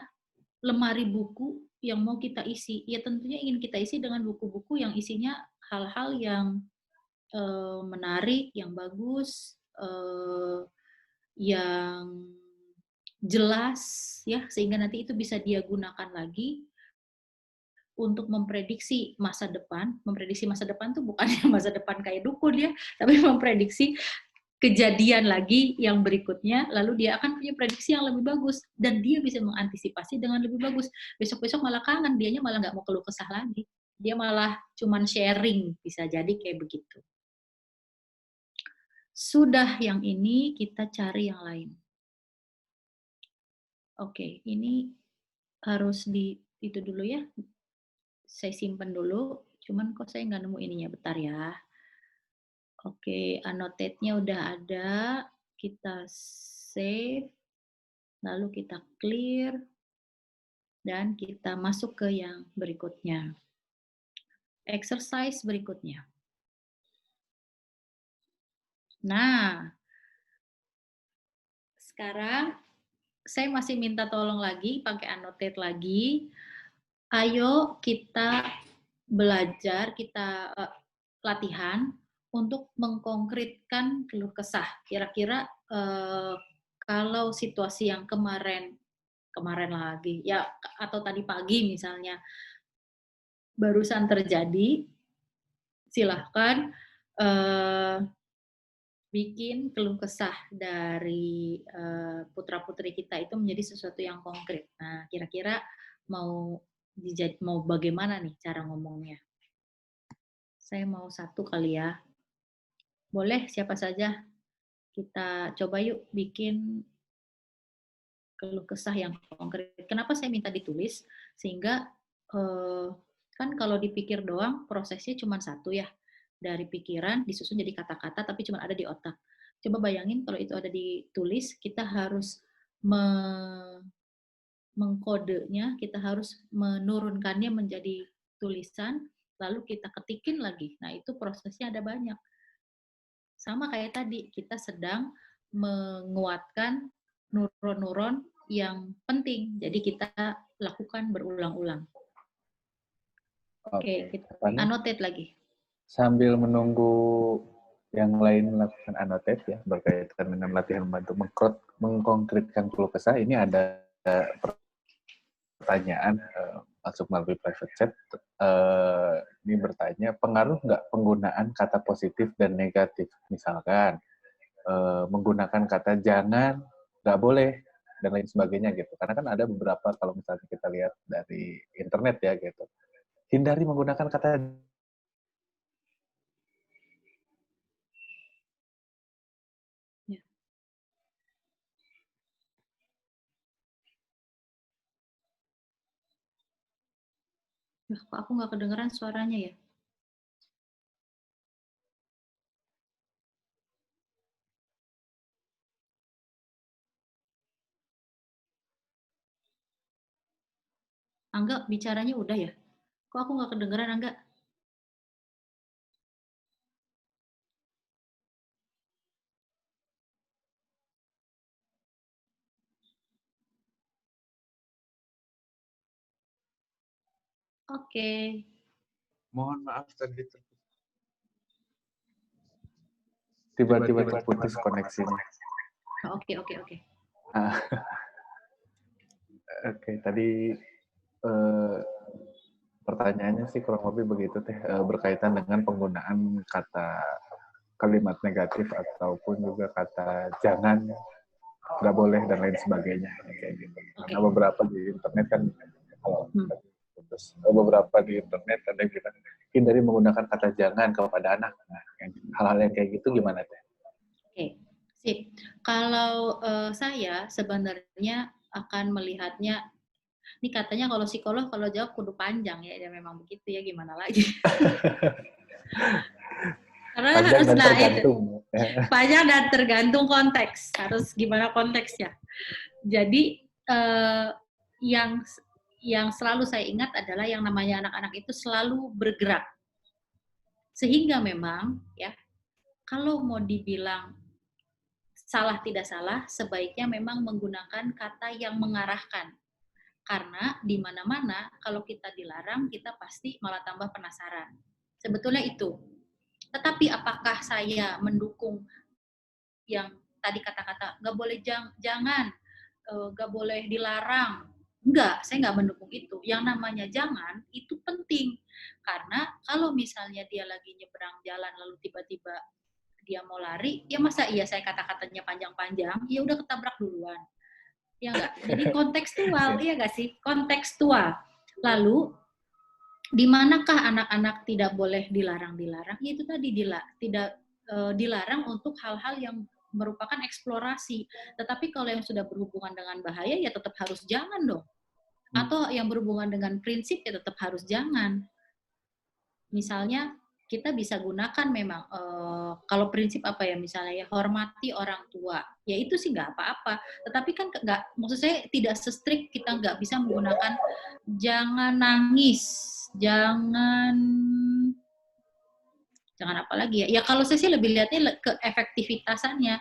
lemari buku yang mau kita isi. Ya tentunya ingin kita isi dengan buku-buku yang isinya hal-hal yang menarik, yang bagus, yang jelas, ya sehingga nanti itu bisa dia gunakan lagi untuk memprediksi masa depan. Memprediksi masa depan tuh bukan masa depan kayak dukun ya, tapi memprediksi kejadian lagi yang berikutnya, lalu dia akan punya prediksi yang lebih bagus dan dia bisa mengantisipasi dengan lebih bagus. Besok-besok malah kangen, dianya malah nggak mau keluh kesah lagi. Dia malah cuman sharing, bisa jadi kayak begitu. Sudah yang ini, kita cari yang lain. Oke, ini harus itu dulu ya. Saya simpan dulu, cuman kok saya nggak nemu ininya, bentar ya. Oke, annotate-nya udah ada, kita save, lalu kita clear, dan kita masuk ke yang berikutnya. Exercise berikutnya. Nah, sekarang saya masih minta tolong lagi, pakai annotate lagi. Ayo kita belajar, kita latihan untuk mengkonkretkan keluh kesah. Kira-kira kalau situasi yang kemarin lagi, ya atau tadi pagi misalnya, barusan terjadi, silahkan bikin keluh kesah dari putra-putri kita itu menjadi sesuatu yang konkret. Nah, kira-kira mau bagaimana nih cara ngomongnya? Saya mau satu kali ya. Boleh siapa saja. Kita coba yuk bikin keluh kesah yang konkret. Kenapa saya minta ditulis? Sehingga kan kalau dipikir doang prosesnya cuma satu ya. Dari pikiran disusun jadi kata-kata tapi cuma ada di otak. Coba bayangin kalau itu ada ditulis, kita harus mengkodenya, kita harus menurunkannya menjadi tulisan, lalu kita ketikin lagi. Nah, itu prosesnya ada banyak. Sama kayak tadi, kita sedang menguatkan neuron-neuron yang penting. Jadi kita lakukan berulang-ulang. Oke, kita annotate lagi. Sambil menunggu yang lain melakukan annotate ya, berkaitan dengan latihan membantu mengkonkretkan keluh kesah, ini ada pertanyaan masuk melalui private chat. Ini bertanya, pengaruh nggak penggunaan kata positif dan negatif? Misalkan, menggunakan kata jangan, nggak boleh, dan lain sebagainya gitu. Karena kan ada beberapa, kalau misalnya kita lihat dari internet ya gitu, hindari menggunakan kata kok aku nggak kedengeran suaranya ya? Angga, bicaranya udah ya? Kok aku nggak kedengeran, Angga? Oke. Mohon maaf tadi tiba-tiba terputus koneksinya. Oke. Ah, Oke, tadi eh, pertanyaannya sih kurang lebih begitu teh, berkaitan dengan penggunaan kata kalimat negatif ataupun juga kata jangan, nggak boleh dan lain sebagainya kayak gitu. Karena beberapa di internet kan kalau terus beberapa di internet ada yang bilang hindari menggunakan kata jangan kepada anak. Nah, hal-hal yang kayak gitu gimana teh? Oke, sip. Kalau saya sebenarnya akan melihatnya, ini katanya kalau psikolog kalau jawab kudu panjang ya memang begitu ya, gimana lagi. Karena Panjang harus dan tergantung. panjang dan tergantung konteks, harus gimana konteksnya. Jadi yang selalu saya ingat adalah yang namanya anak-anak itu selalu bergerak. Sehingga memang ya, kalau mau dibilang salah tidak salah, sebaiknya memang menggunakan kata yang mengarahkan. Karena di mana-mana kalau kita dilarang, kita pasti malah tambah penasaran. Sebetulnya itu. Tetapi apakah saya mendukung yang tadi kata-kata nggak boleh jangan, nggak boleh dilarang? Enggak, saya nggak mendukung itu. Yang namanya jangan itu penting. Karena kalau misalnya dia lagi nyebrang jalan lalu tiba-tiba dia mau lari, ya masa iya saya kata-katanya panjang-panjang, ya udah ketabrak duluan. Ya enggak? Jadi kontekstual, iya enggak sih? Kontekstual. Lalu, di manakah anak-anak tidak boleh dilarang-dilarang? Ya itu tadi tidak dilarang untuk hal-hal yang merupakan eksplorasi. Tetapi kalau yang sudah berhubungan dengan bahaya, ya tetap harus jangan dong. Atau yang berhubungan dengan prinsip, ya tetap harus jangan. Misalnya, kita bisa gunakan memang kalau prinsip apa ya, misalnya ya hormati orang tua, ya itu sih nggak apa-apa. Tetapi kan nggak, maksud saya tidak se-strict kita nggak bisa menggunakan jangan nangis, jangan apa lagi ya. Ya kalau saya sih lebih lihatnya ke efektivitasannya.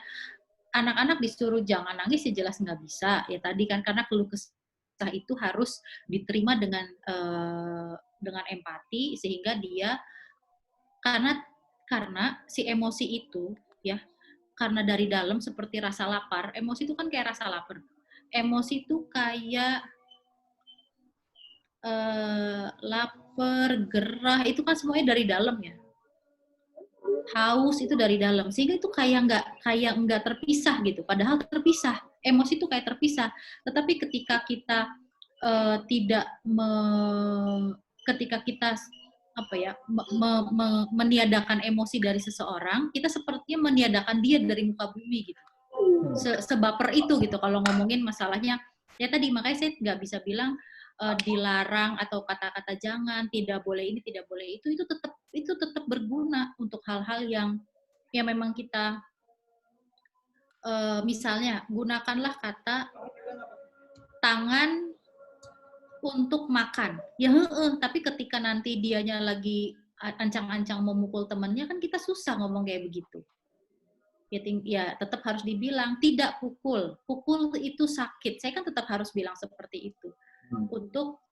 Anak-anak disuruh jangan nangis ya jelas nggak bisa. Ya tadi kan karena keluh kesah itu harus diterima dengan empati sehingga dia karena si emosi itu ya, karena dari dalam seperti rasa lapar, emosi itu kan kayak rasa lapar. Emosi itu kayak lapar, gerah, itu kan semuanya dari dalam ya. Haus itu dari dalam, sehingga itu kayak nggak terpisah gitu. Padahal terpisah, emosi itu kayak terpisah. Tetapi ketika kita ketika kita apa ya meniadakan emosi dari seseorang, kita sepertinya meniadakan dia dari muka bumi gitu. Sebaper itu gitu kalau ngomongin masalahnya. Ya tadi makanya saya nggak bisa bilang dilarang atau kata-kata jangan, tidak boleh ini, tidak boleh itu tetap berguna untuk hal-hal yang memang kita misalnya gunakanlah kata tangan untuk makan. Ya tapi ketika nanti dianya lagi ancang-ancang memukul temannya kan kita susah ngomong kayak begitu. Ya tetap harus dibilang tidak pukul. Pukul itu sakit. Saya kan tetap harus bilang seperti itu. Untuk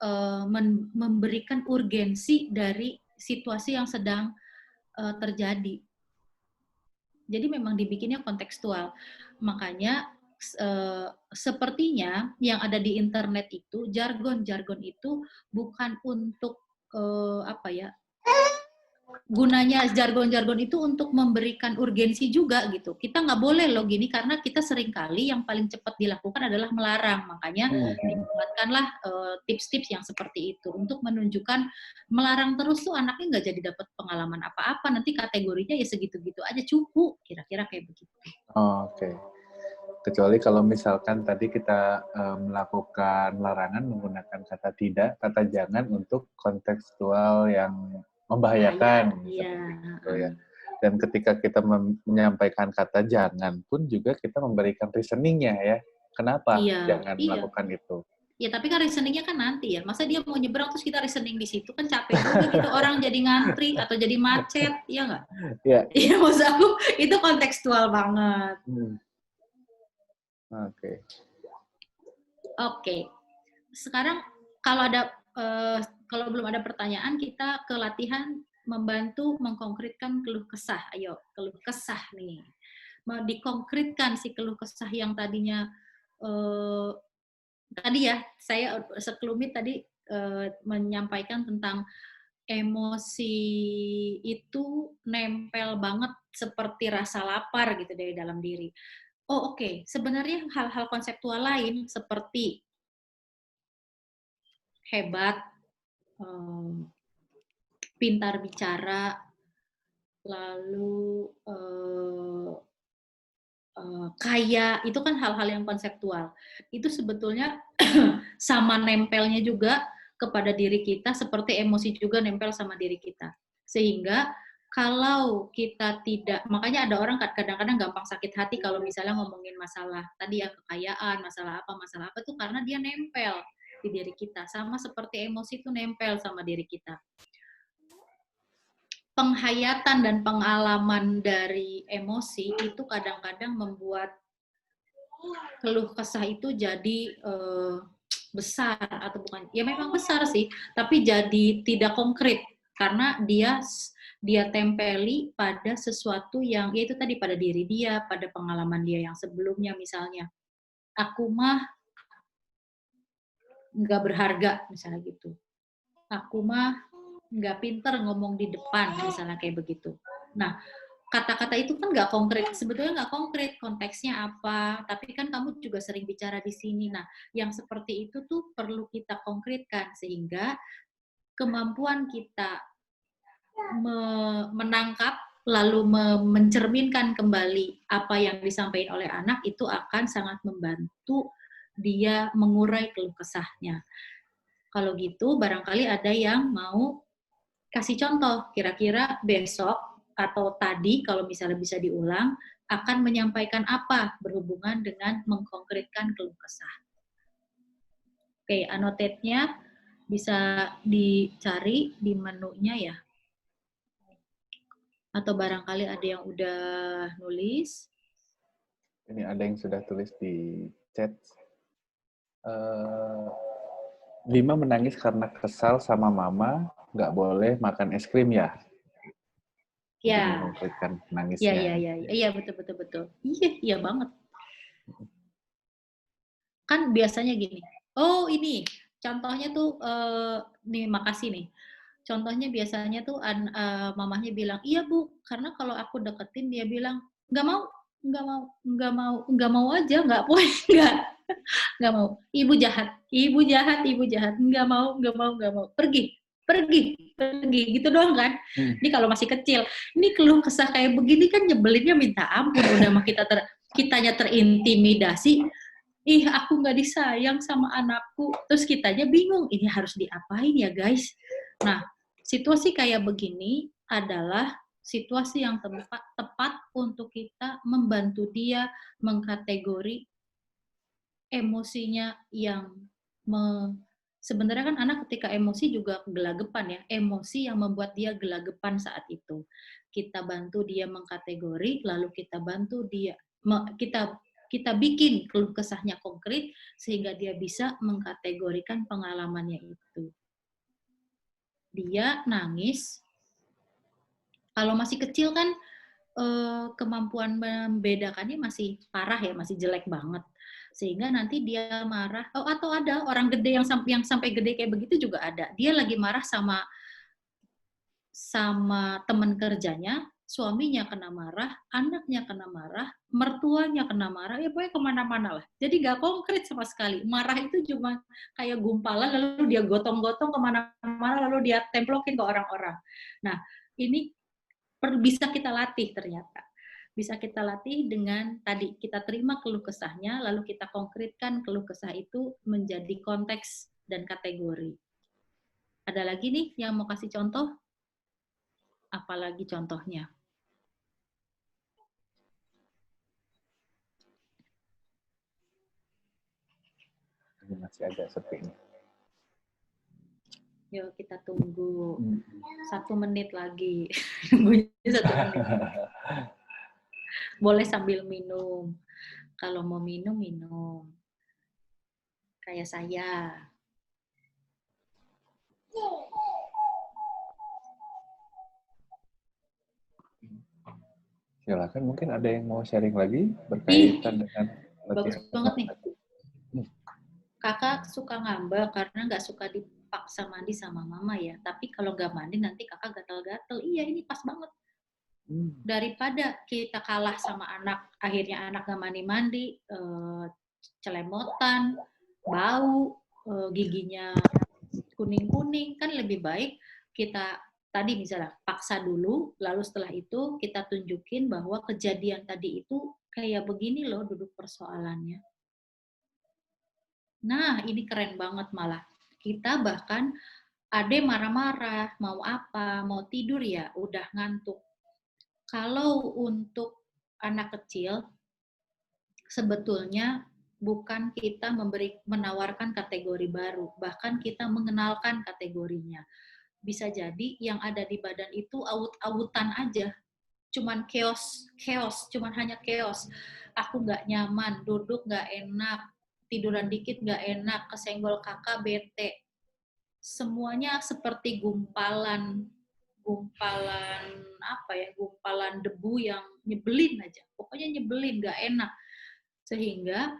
memberikan urgensi dari situasi yang sedang terjadi. Jadi memang dibikinnya kontekstual. Makanya sepertinya yang ada di internet itu jargon-jargon itu bukan untuk gunanya jargon-jargon itu untuk memberikan urgensi juga gitu. Kita nggak boleh loh gini karena kita seringkali yang paling cepat dilakukan adalah melarang. Makanya dibuatkanlah tips-tips yang seperti itu untuk menunjukkan melarang terus tuh anaknya nggak jadi dapat pengalaman apa-apa. Nanti kategorinya ya segitu-gitu aja cukup. Kira-kira kayak begitu. Oke. Kecuali kalau misalkan tadi kita melakukan larangan menggunakan kata tidak, kata jangan untuk kontekstual yang membahayakan, gitu ya. Dan ketika kita menyampaikan kata jangan pun juga kita memberikan reasoningnya ya, kenapa jangan melakukan itu. Ya tapi kan reasoningnya kan nanti ya, masa dia mau nyebrang terus kita reasoning di situ kan capek juga gitu orang jadi ngantri atau jadi macet, ya nggak? Iya maksud aku itu kontekstual banget. Oke. Sekarang kalau belum ada pertanyaan, kita ke latihan membantu mengkonkretkan keluh kesah. Ayo, keluh kesah nih. Dikonkretkan si keluh kesah yang tadinya tadi ya, saya sekelumit tadi menyampaikan tentang emosi itu nempel banget seperti rasa lapar gitu dari dalam diri. Oh oke, sebenarnya hal-hal konseptual lain seperti hebat, pintar bicara, lalu kaya, itu kan hal-hal yang konseptual. Itu sebetulnya sama nempelnya juga kepada diri kita, seperti emosi juga nempel sama diri kita. Sehingga kalau kita tidak, makanya ada orang kadang-kadang gampang sakit hati kalau misalnya ngomongin masalah tadi ya, kekayaan, masalah apa tuh karena dia nempel di diri kita. Sama seperti emosi itu nempel sama diri kita. Penghayatan dan pengalaman dari emosi itu kadang-kadang membuat keluh kesah itu jadi besar atau bukan, ya memang besar sih, tapi jadi tidak konkret karena dia tempeli pada sesuatu yang, ya itu tadi, pada diri dia, pada pengalaman dia yang sebelumnya. Misalnya, aku mah nggak berharga, misalnya gitu. Aku mah nggak pinter ngomong di depan, misalnya kayak begitu. Nah, kata-kata itu kan nggak konkret, sebetulnya nggak konkret konteksnya apa, tapi kan kamu juga sering bicara di sini. Nah, yang seperti itu tuh perlu kita konkretkan sehingga kemampuan kita menangkap lalu mencerminkan kembali apa yang disampaikan oleh anak itu akan sangat membantu dia mengurai keluh kesahnya. Kalau gitu, barangkali ada yang mau kasih contoh, kira-kira besok atau tadi kalau misalnya bisa diulang, akan menyampaikan apa berhubungan dengan mengkonkretkan keluh kesah. Oke, annotate-nya bisa dicari di menunya ya. Atau barangkali ada yang udah nulis. Ini ada yang sudah tulis di chat. Bima menangis karena kesal sama mama, nggak boleh makan es krim ya? Ya. Mengkonkretkan nangisnya. Iya, betul. Iya banget. Kan biasanya gini, oh ini, contohnya tuh, nih makasih nih, contohnya biasanya tuh mamahnya bilang, iya Bu, karena kalau aku deketin dia bilang, nggak mau aja, nggak boleh, nggak mau, ibu jahat, nggak mau, pergi, gitu doang kan. Ini kalau masih kecil, ini keluh kesah kayak begini kan nyebelinnya minta ampun, udah mah kitanya terintimidasi, ih aku nggak disayang sama anakku, terus kitanya bingung, ini harus diapain ya guys. Nah, situasi kayak begini adalah situasi yang tepat untuk kita membantu dia mengkategori emosinya yang sebenarnya kan anak ketika emosi juga gelagapan ya, emosi yang membuat dia gelagapan saat itu. Kita bantu dia mengkategori, lalu kita bantu dia, kita bikin keluh kesahnya konkret sehingga dia bisa mengkategorikan pengalamannya itu. Dia nangis, kalau masih kecil kan kemampuan membedakannya masih parah ya, masih jelek banget. Sehingga nanti dia marah, atau ada orang gede yang sampai gede kayak begitu juga ada. Dia lagi marah sama teman kerjanya, suaminya kena marah, anaknya kena marah, mertuanya kena marah, ya pokoknya kemana-mana lah. Jadi nggak konkret sama sekali. Marah itu cuma kayak gumpalan, lalu dia gotong-gotong kemana-mana, lalu dia templokin ke orang-orang. Nah, ini bisa kita latih ternyata. Bisa kita latih dengan tadi, kita terima keluh kesahnya, lalu kita konkretkan keluh kesah itu menjadi konteks dan kategori. Ada lagi nih yang mau kasih contoh? Apalagi contohnya? Ini masih agak sepi nih. Yuk kita tunggu 1 menit lagi. Nunggunya 1 menit. Boleh sambil minum. Kalau mau minum, minum. Kayak saya. Silakan, mungkin ada yang mau sharing lagi berkaitan dengan bagus banget nih. Kakak suka ngambek karena nggak suka dipaksa mandi sama mama ya. Tapi kalau nggak mandi nanti kakak gatal-gatal. Iya, ini pas banget. Daripada kita kalah sama anak, akhirnya anak nggak mandi-mandi, celemotan, bau, giginya kuning-kuning, kan lebih baik kita tadi misalnya paksa dulu, lalu setelah itu kita tunjukin bahwa kejadian tadi itu kayak begini loh duduk persoalannya. Nah, ini keren banget malah. Kita bahkan ade marah-marah, mau apa, mau tidur ya, udah ngantuk. Kalau untuk anak kecil, sebetulnya bukan kita menawarkan kategori baru, bahkan kita mengenalkan kategorinya. Bisa jadi yang ada di badan itu awut-awutan aja, cuman chaos, cuman hanya chaos. Aku nggak nyaman, duduk nggak enak, tiduran dikit nggak enak, kesenggol kakak bete. Semuanya seperti gumpalan apa ya, gumpalan debu yang nyebelin aja. Pokoknya nyebelin, nggak enak. Sehingga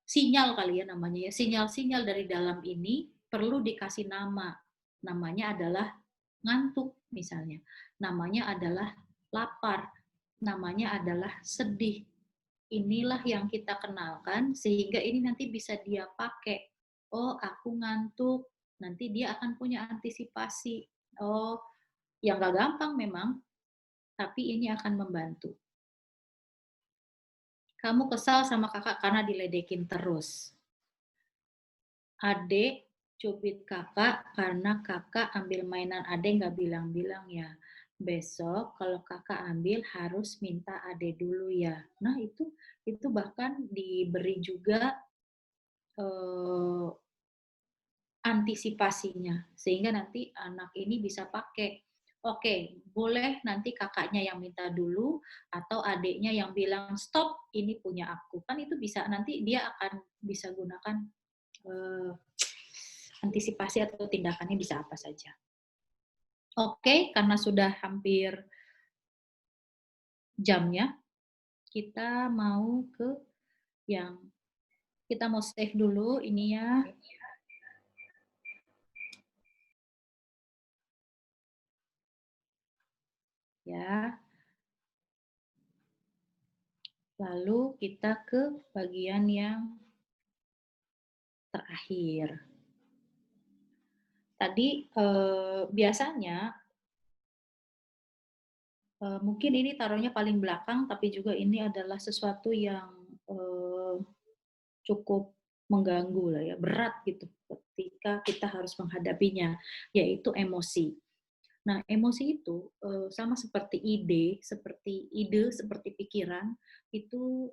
sinyal kali ya namanya ya, sinyal-sinyal dari dalam ini perlu dikasih nama. Namanya adalah ngantuk misalnya, namanya adalah lapar, namanya adalah sedih. Inilah yang kita kenalkan sehingga ini nanti bisa dia pakai. Oh, aku ngantuk, nanti dia akan punya antisipasi. Oh, yang gak gampang memang, tapi ini akan membantu. Kamu kesal sama kakak karena diledekin terus. Adek cubit kakak karena kakak ambil mainan adek nggak bilang-bilang ya. Besok kalau kakak ambil harus minta adek dulu ya. Nah itu bahkan diberi juga antisipasinya sehingga nanti anak ini bisa pakai. Oke, boleh nanti kakaknya yang minta dulu atau adiknya yang bilang stop, ini punya aku. Kan itu bisa nanti dia akan bisa gunakan antisipasi atau tindakannya bisa apa saja. Oke, karena sudah hampir jamnya, kita mau ke yang kita mau save dulu ini ya. Ya. Lalu kita ke bagian yang terakhir. Tadi biasanya mungkin ini taruhnya paling belakang, tapi juga ini adalah sesuatu yang cukup mengganggu lah ya, berat gitu ketika kita harus menghadapinya, yaitu emosi. Nah, emosi itu sama seperti ide, seperti pikiran itu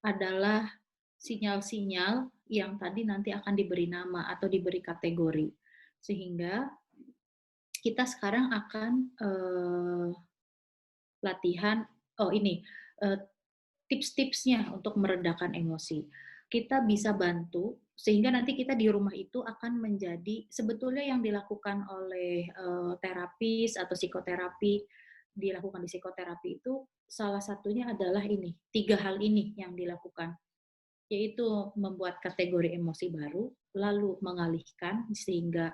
adalah sinyal-sinyal yang tadi nanti akan diberi nama atau diberi kategori. Sehingga kita sekarang akan latihan, tips-tipsnya untuk meredakan emosi. Kita bisa bantu sehingga nanti kita di rumah itu akan menjadi sebetulnya yang dilakukan oleh terapis atau psikoterapi dilakukan di psikoterapi itu salah satunya adalah ini 3 hal ini yang dilakukan, yaitu membuat kategori emosi baru, lalu mengalihkan sehingga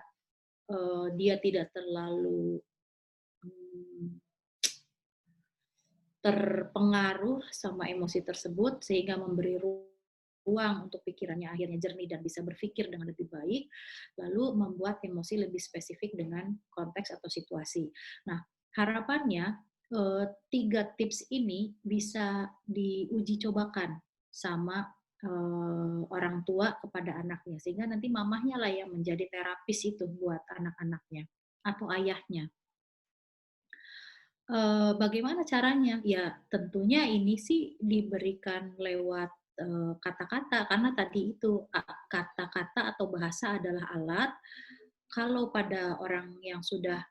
dia tidak terlalu terpengaruh sama emosi tersebut sehingga memberi ruang untuk pikirannya akhirnya jernih dan bisa berpikir dengan lebih baik, lalu membuat emosi lebih spesifik dengan konteks atau situasi. Nah, harapannya 3 tips ini bisa diuji cobakan sama orang tua kepada anaknya, sehingga nanti mamahnya lah yang menjadi terapis itu buat anak-anaknya atau ayahnya. Bagaimana caranya? Ya tentunya ini sih diberikan lewat kata-kata, karena tadi itu kata-kata atau bahasa adalah alat. Kalau pada orang yang sudah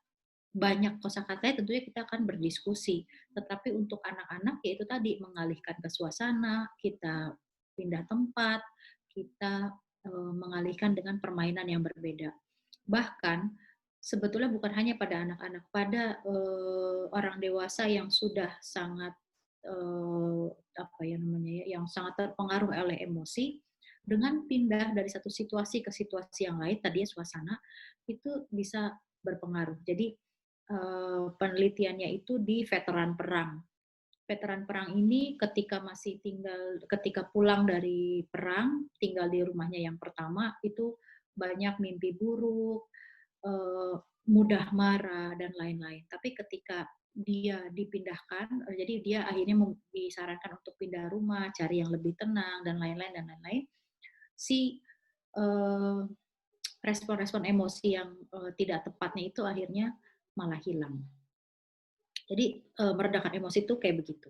banyak kosakatanya tentunya kita akan berdiskusi. Tetapi untuk anak-anak ya itu tadi mengalihkan ke suasana, kita pindah tempat, kita mengalihkan dengan permainan yang berbeda. Bahkan sebetulnya bukan hanya pada anak-anak, pada orang dewasa yang sudah sangat apa ya namanya ya, yang sangat terpengaruh oleh emosi, dengan pindah dari satu situasi ke situasi yang lain, tadinya suasana, itu bisa berpengaruh. Jadi penelitiannya itu di veteran perang. Veteran perang ini ketika pulang dari perang, tinggal di rumahnya yang pertama, itu banyak mimpi buruk, mudah marah, dan lain-lain. Tapi ketika dia dipindahkan, jadi dia akhirnya disarankan untuk pindah rumah, cari yang lebih tenang, dan lain-lain, si respon-respon emosi yang tidak tepatnya itu akhirnya malah hilang. Jadi meredakan emosi itu kayak begitu.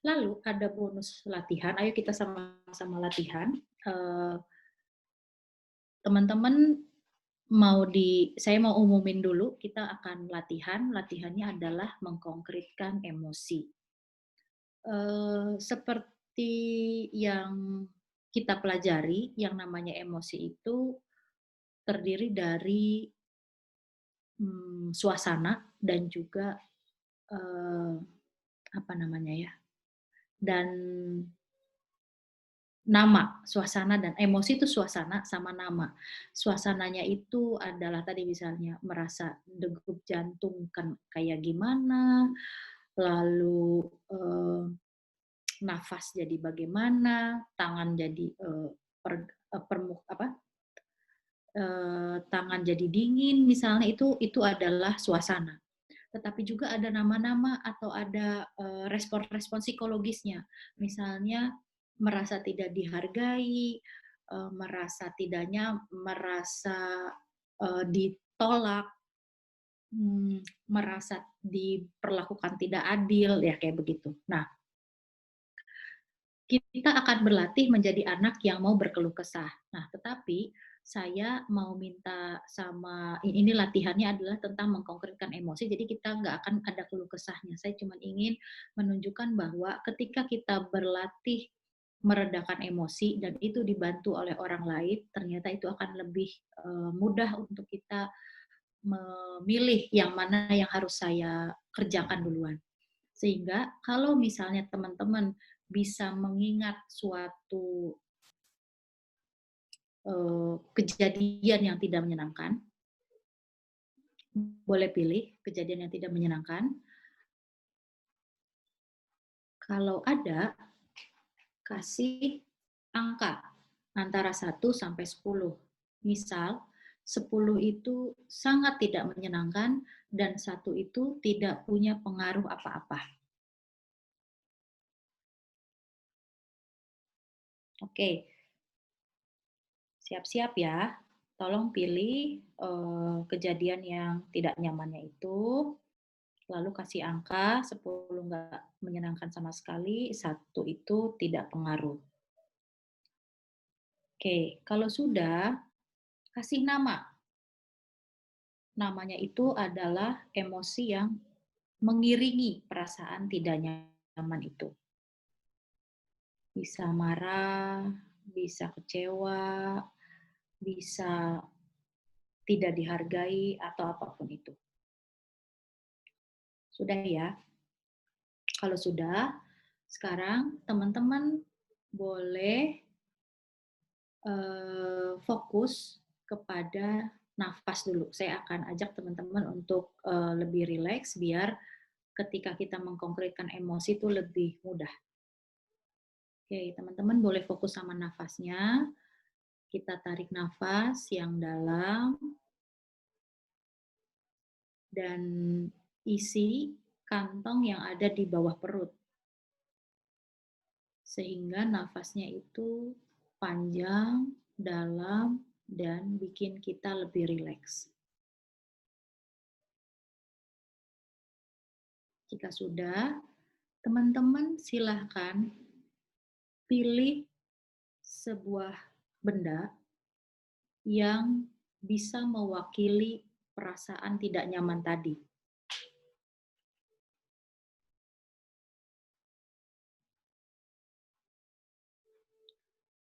Lalu ada bonus latihan, ayo kita sama-sama latihan. Teman-teman saya mau umumin dulu, kita akan latihannya adalah mengkonkretkan emosi. Seperti yang kita pelajari, yang namanya emosi itu terdiri dari suasana dan juga dan nama. Suasana dan emosi itu suasana sama nama. Suasananya itu adalah tadi misalnya merasa degup jantung kan kayak gimana, lalu nafas jadi bagaimana, tangan jadi tangan jadi dingin misalnya, itu adalah suasana. Tetapi juga ada nama-nama atau ada respon-respon psikologisnya. Misalnya merasa tidak dihargai, merasa ditolak, merasa diperlakukan tidak adil, ya kayak begitu. Nah, kita akan berlatih menjadi anak yang mau berkeluh kesah. Nah, tetapi saya mau minta ini latihannya adalah tentang mengkonkretkan emosi, jadi kita nggak akan ada keluh kesahnya. Saya cuma ingin menunjukkan bahwa ketika kita berlatih meredakan emosi dan itu dibantu oleh orang lain, ternyata itu akan lebih mudah untuk kita memilih yang mana yang harus saya kerjakan duluan. Sehingga kalau misalnya teman-teman bisa mengingat suatu kejadian yang tidak menyenangkan, boleh pilih kejadian yang tidak menyenangkan. Kalau ada, kasih angka antara 1 sampai 10. Misal, 10 itu sangat tidak menyenangkan dan 1 itu tidak punya pengaruh apa-apa. Oke. Siap-siap ya. Tolong pilih kejadian yang tidak nyamannya itu, lalu kasih angka, 10 nggak menyenangkan sama sekali, 1 itu tidak pengaruh. Oke, kalau sudah, kasih nama. Namanya itu adalah emosi yang mengiringi perasaan tidak nyaman itu. Bisa marah, bisa kecewa, bisa tidak dihargai, atau apapun itu. Sudah ya? Kalau sudah, sekarang teman-teman boleh fokus kepada nafas dulu. Saya akan ajak teman-teman untuk lebih rileks biar ketika kita mengkonkretkan emosi itu lebih mudah. Oke, teman-teman boleh fokus sama nafasnya. Kita tarik nafas yang dalam dan isi kantong yang ada di bawah perut. Sehingga nafasnya itu panjang, dalam, dan bikin kita lebih rileks. Jika sudah, teman-teman silahkan pilih sebuah benda yang bisa mewakili perasaan tidak nyaman tadi.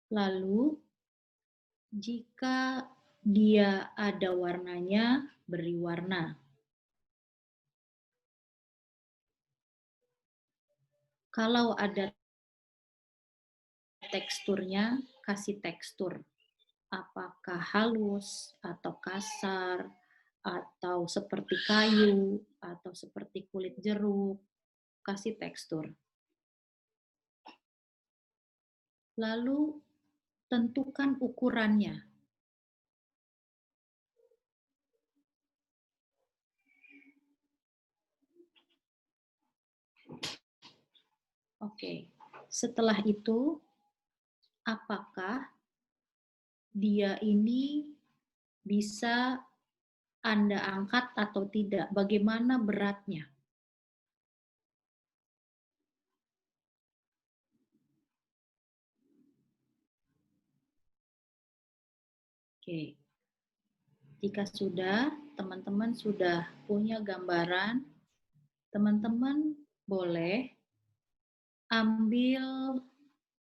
Lalu, jika dia ada warnanya, beri warna. Kalau ada teksturnya, kasih tekstur. Apakah halus, atau kasar, atau seperti kayu, atau seperti kulit jeruk, kasih tekstur. Lalu tentukan ukurannya. Oke, setelah itu, apakah dia ini bisa Anda angkat atau tidak? Bagaimana beratnya? Oke, jika sudah, teman-teman sudah punya gambaran, teman-teman boleh ambil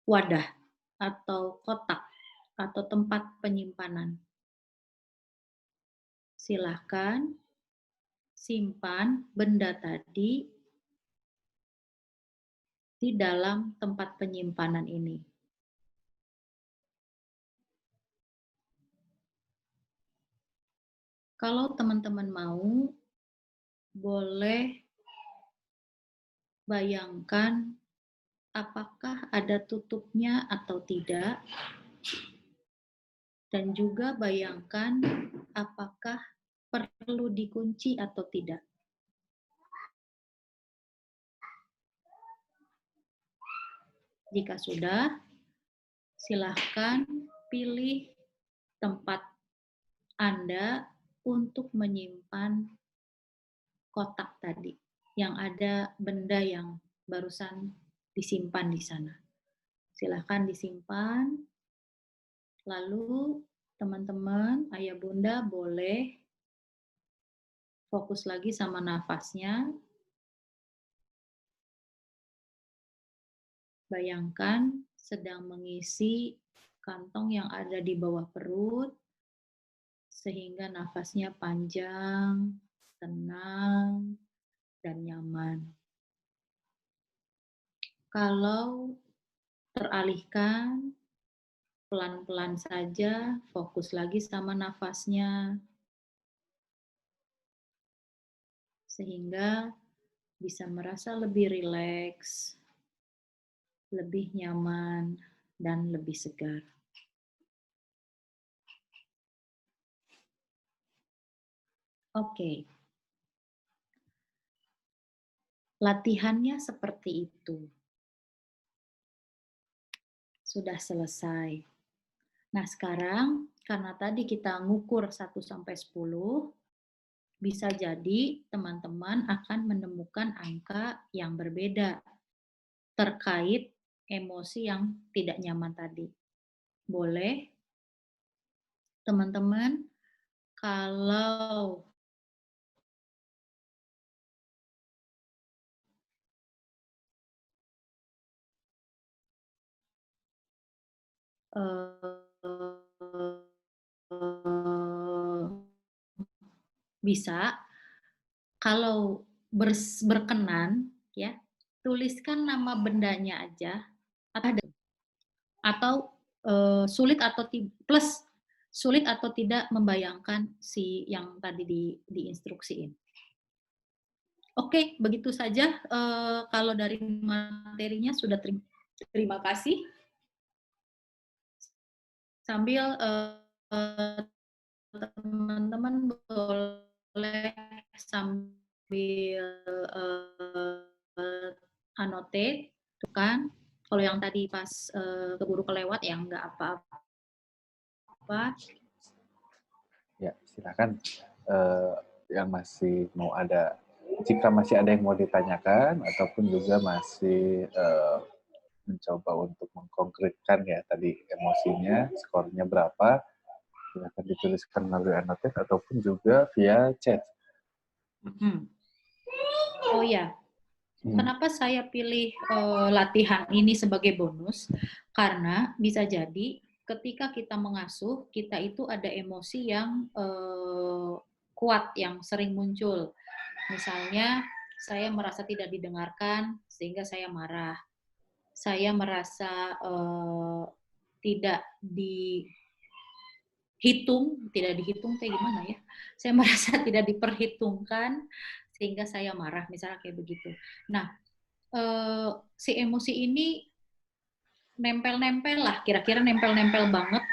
wadah atau kotak atau tempat penyimpanan. Silahkan simpan benda tadi di dalam tempat penyimpanan ini. Kalau teman-teman mau, boleh bayangkan apakah ada tutupnya atau tidak, dan juga bayangkan apakah perlu dikunci atau tidak. Jika sudah, silahkan pilih tempat Anda untuk menyimpan kotak tadi, yang ada benda yang barusan disimpan di sana. Silahkan disimpan, lalu teman-teman, ayah bunda boleh fokus lagi sama nafasnya. Bayangkan sedang mengisi kantong yang ada di bawah perut, sehingga nafasnya panjang, tenang, dan nyaman. Kalau teralihkan, pelan-pelan saja, fokus lagi sama nafasnya, sehingga bisa merasa lebih rileks, lebih nyaman, dan lebih segar. Oke. Latihannya seperti itu. Sudah selesai. Nah, sekarang karena tadi kita ngukur 1 sampai 10, bisa jadi teman-teman akan menemukan angka yang berbeda terkait emosi yang tidak nyaman tadi. Boleh teman-teman kalau bisa, kalau berkenan, ya, tuliskan nama bendanya aja, atau sulit atau plus sulit atau tidak membayangkan si yang tadi diinstruksiin. Oke, begitu saja. Kalau dari materinya sudah terima kasih. Sambil teman-teman boleh sambil annotate, kan? Kalau yang tadi pas keburu kelewat ya nggak apa-apa. Ya, silakan yang masih mau ada, jika masih ada yang mau ditanyakan ataupun juga masih mencoba untuk mengkonkretkan ya tadi emosinya, skornya berapa, silakan dituliskan melalui annotate ataupun juga via chat. Oh ya, kenapa saya pilih latihan ini sebagai bonus? Karena bisa jadi ketika kita mengasuh, kita itu ada emosi yang kuat, yang sering muncul. Misalnya Saya merasa tidak didengarkan sehingga saya marah. Saya merasa tidak dihitung kayak gimana ya? Saya merasa tidak diperhitungkan sehingga saya marah, misalnya kayak begitu. Nah, si emosi ini nempel-nempel lah, kira-kira nempel-nempel banget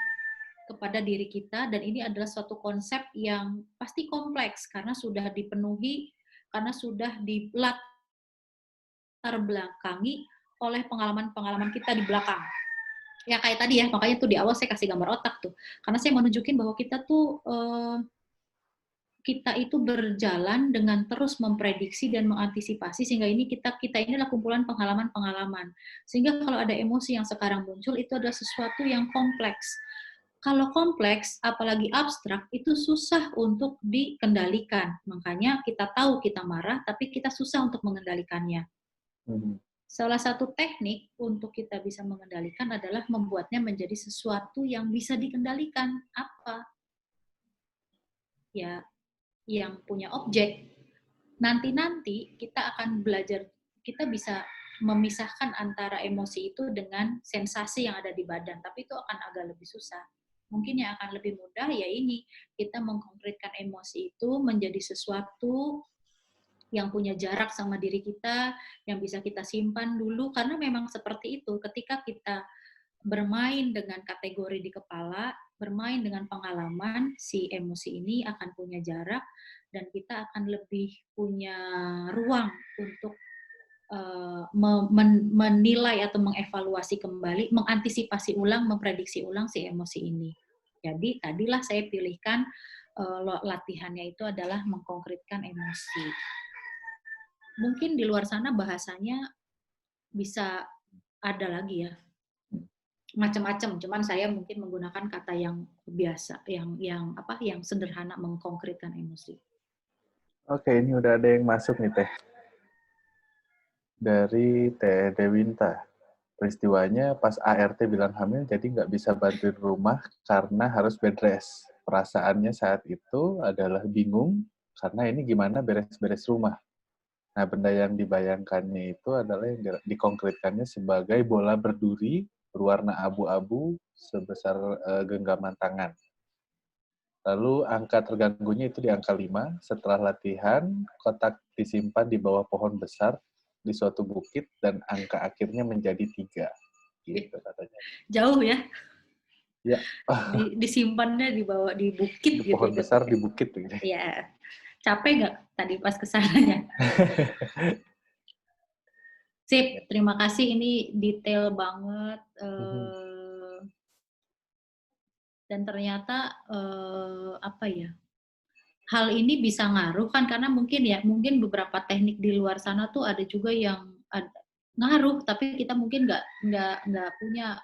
kepada diri kita, dan ini adalah suatu konsep yang pasti kompleks karena sudah dipenuhi, karena sudah dilatar belakangi oleh pengalaman-pengalaman kita di belakang. Ya kayak tadi ya, makanya tuh di awal saya kasih gambar otak tuh, karena saya mau nunjukin bahwa kita itu berjalan dengan terus memprediksi dan mengantisipasi, sehingga kita ini adalah kumpulan pengalaman-pengalaman. Sehingga kalau ada emosi yang sekarang muncul, itu adalah sesuatu yang kompleks. Kalau kompleks, apalagi abstrak, itu susah untuk dikendalikan. Makanya kita tahu kita marah, tapi kita susah untuk mengendalikannya. Salah satu teknik untuk kita bisa mengendalikan adalah membuatnya menjadi sesuatu yang bisa dikendalikan. Apa? Ya, yang punya objek. Nanti kita akan belajar, kita bisa memisahkan antara emosi itu dengan sensasi yang ada di badan, tapi itu akan agak lebih susah. Mungkin yang akan lebih mudah ya ini, kita mengkonkretkan emosi itu menjadi sesuatu yang punya jarak sama diri kita, yang bisa kita simpan dulu, karena memang seperti itu, ketika kita bermain dengan kategori di kepala, bermain dengan pengalaman, si emosi ini akan punya jarak, dan kita akan lebih punya ruang untuk menilai atau mengevaluasi kembali, mengantisipasi ulang, memprediksi ulang si emosi ini. Jadi tadilah saya pilihkan latihannya itu adalah mengkonkretkan emosi. Mungkin di luar sana bahasanya bisa ada lagi ya, macam-macam. Cuman saya mungkin menggunakan kata yang biasa, yang sederhana, mengkonkretkan emosi. Oke, ini udah ada yang masuk nih Teh. Dari Teh Dewinta. Peristiwanya pas ART bilang hamil, jadi nggak bisa bantuin rumah karena harus bed rest. Perasaannya saat itu adalah bingung, karena ini gimana beres-beres rumah. Nah, benda yang dibayangkannya itu adalah yang dikonkretkannya sebagai bola berduri berwarna abu-abu sebesar genggaman tangan. Lalu angka terganggunya itu di angka 5. Setelah latihan, kotak disimpan di bawah pohon besar di suatu bukit dan angka akhirnya menjadi 3. Gitu katanya. Jauh ya? Ya. Disimpannya di bukit di gitu. Pohon besar di bukit gitu. Iya. Capek nggak tadi pas kesananya? Sip, terima kasih. Ini detail banget. Dan ternyata apa ya? Hal ini bisa ngaruh kan, karena mungkin beberapa teknik di luar sana tuh ada juga yang ngaruh, tapi kita mungkin nggak punya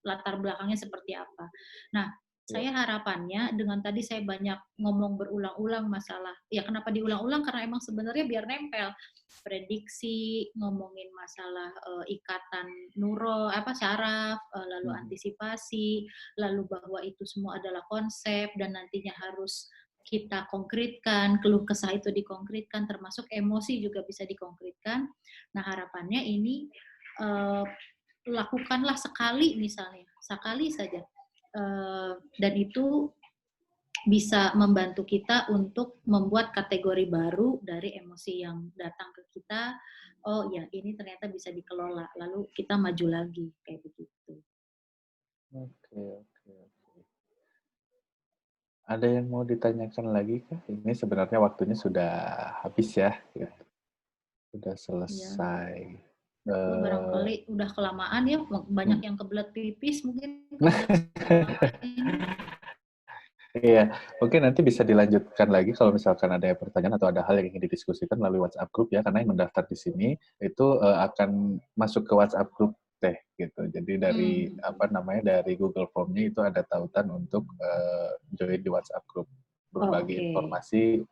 latar belakangnya seperti apa. Nah, saya harapannya dengan tadi saya banyak ngomong berulang-ulang masalah, ya kenapa diulang-ulang, karena emang sebenarnya biar nempel, prediksi, ngomongin masalah ikatan syaraf, lalu antisipasi, lalu bahwa itu semua adalah konsep dan nantinya harus kita konkretkan, keluh kesah itu dikonkretkan, termasuk emosi juga bisa dikonkretkan. Nah, harapannya ini lakukanlah sekali misalnya, sekali saja. Dan itu bisa membantu kita untuk membuat kategori baru dari emosi yang datang ke kita. Oh ya, ini ternyata bisa dikelola, lalu kita maju lagi, kayak begitu. Oke. Ada yang mau ditanyakan lagi kah? Ini sebenarnya waktunya sudah habis ya. Gitu. Sudah selesai. Ya. Barangkali udah kelamaan ya, banyak yang kebelet pipis mungkin. Iya, mungkin nanti bisa dilanjutkan lagi kalau misalkan ada pertanyaan atau ada hal yang ingin didiskusikan melalui WhatsApp group ya, karena yang mendaftar di sini itu akan masuk ke WhatsApp group Teh gitu. Jadi dari dari Google Form-nya itu ada tautan untuk join di WhatsApp group, berbagi informasi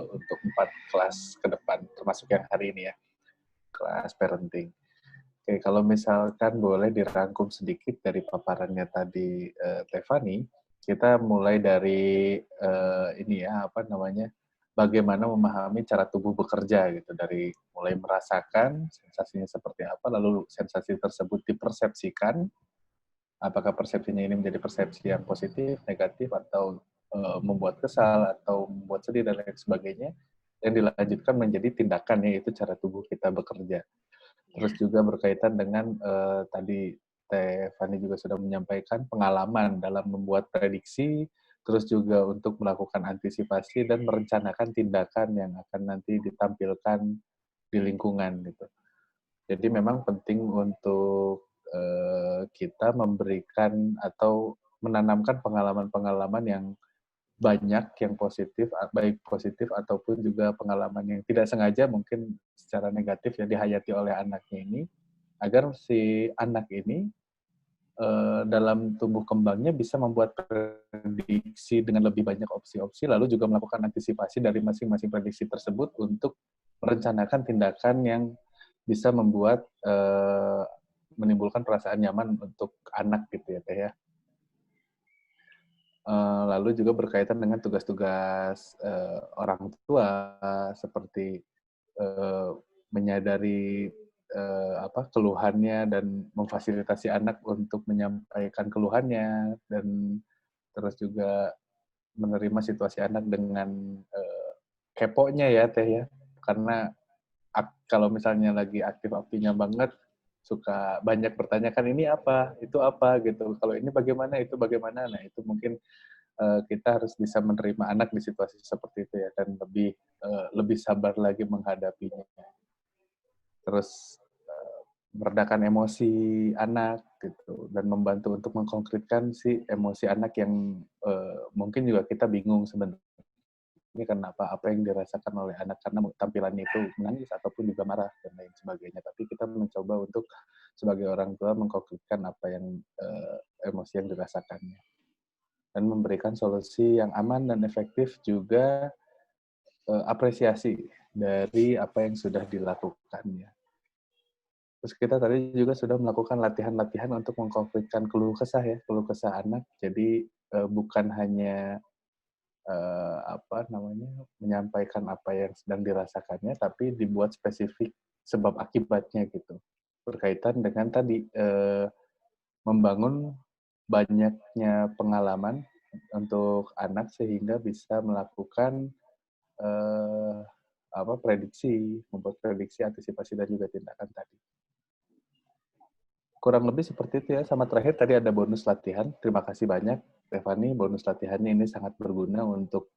untuk 4 kelas ke depan, termasuk yang hari ini ya, kelas parenting. Oke, kalau misalkan boleh dirangkum sedikit dari paparannya tadi Tefani, kita mulai dari bagaimana memahami cara tubuh bekerja gitu, dari mulai merasakan sensasinya seperti apa, lalu sensasi tersebut dipersepsikan, apakah persepsinya ini menjadi persepsi yang positif, negatif, atau membuat kesal, atau membuat sedih, dan lain sebagainya, dan dilanjutkan menjadi tindakan, yaitu cara tubuh kita bekerja. Terus juga berkaitan dengan tadi Teh Fani juga sudah menyampaikan pengalaman dalam membuat prediksi, terus juga untuk melakukan antisipasi dan merencanakan tindakan yang akan nanti ditampilkan di lingkungan gitu. Jadi memang penting untuk kita memberikan atau menanamkan pengalaman-pengalaman yang banyak yang positif, baik positif ataupun juga pengalaman yang tidak sengaja mungkin secara negatif yang dihayati oleh anaknya ini, agar si anak ini dalam tumbuh kembangnya bisa membuat prediksi dengan lebih banyak opsi-opsi, lalu juga melakukan antisipasi dari masing-masing prediksi tersebut untuk merencanakan tindakan yang bisa membuat menimbulkan perasaan nyaman untuk anak gitu ya Teh ya. Lalu juga berkaitan dengan tugas-tugas orang tua seperti menyadari keluhannya dan memfasilitasi anak untuk menyampaikan keluhannya, dan terus juga menerima situasi anak dengan keponya ya Teh ya, karena kalau misalnya lagi aktif-aktifnya banget, suka banyak bertanyakan ini apa, itu apa gitu. Kalau ini bagaimana, itu bagaimana. Nah itu mungkin kita harus bisa menerima anak di situasi seperti itu ya, dan lebih sabar lagi menghadapinya. Terus meredakan emosi anak gitu, dan membantu untuk mengkonkretkan si emosi anak yang mungkin juga kita bingung sebenarnya ini kenapa, apa yang dirasakan oleh anak, karena tampilannya itu menangis ataupun juga marah dan lain sebagainya. Tapi kita mencoba untuk sebagai orang tua mengkonkretkan apa yang emosi yang dirasakannya, dan memberikan solusi yang aman dan efektif, juga apresiasi dari apa yang sudah dilakukannya. Terus kita tadi juga sudah melakukan latihan-latihan untuk mengkonkretkan keluh kesah ya, keluh kesah anak. Jadi bukan hanya menyampaikan apa yang sedang dirasakannya, tapi dibuat spesifik sebab akibatnya gitu. Berkaitan dengan tadi membangun banyaknya pengalaman untuk anak sehingga bisa melakukan membuat prediksi, antisipasi, dan juga tindakan tadi. Kurang lebih seperti itu ya. Sama terakhir tadi ada bonus latihan. Terima kasih banyak, Stefani. Bonus latihannya ini sangat berguna untuk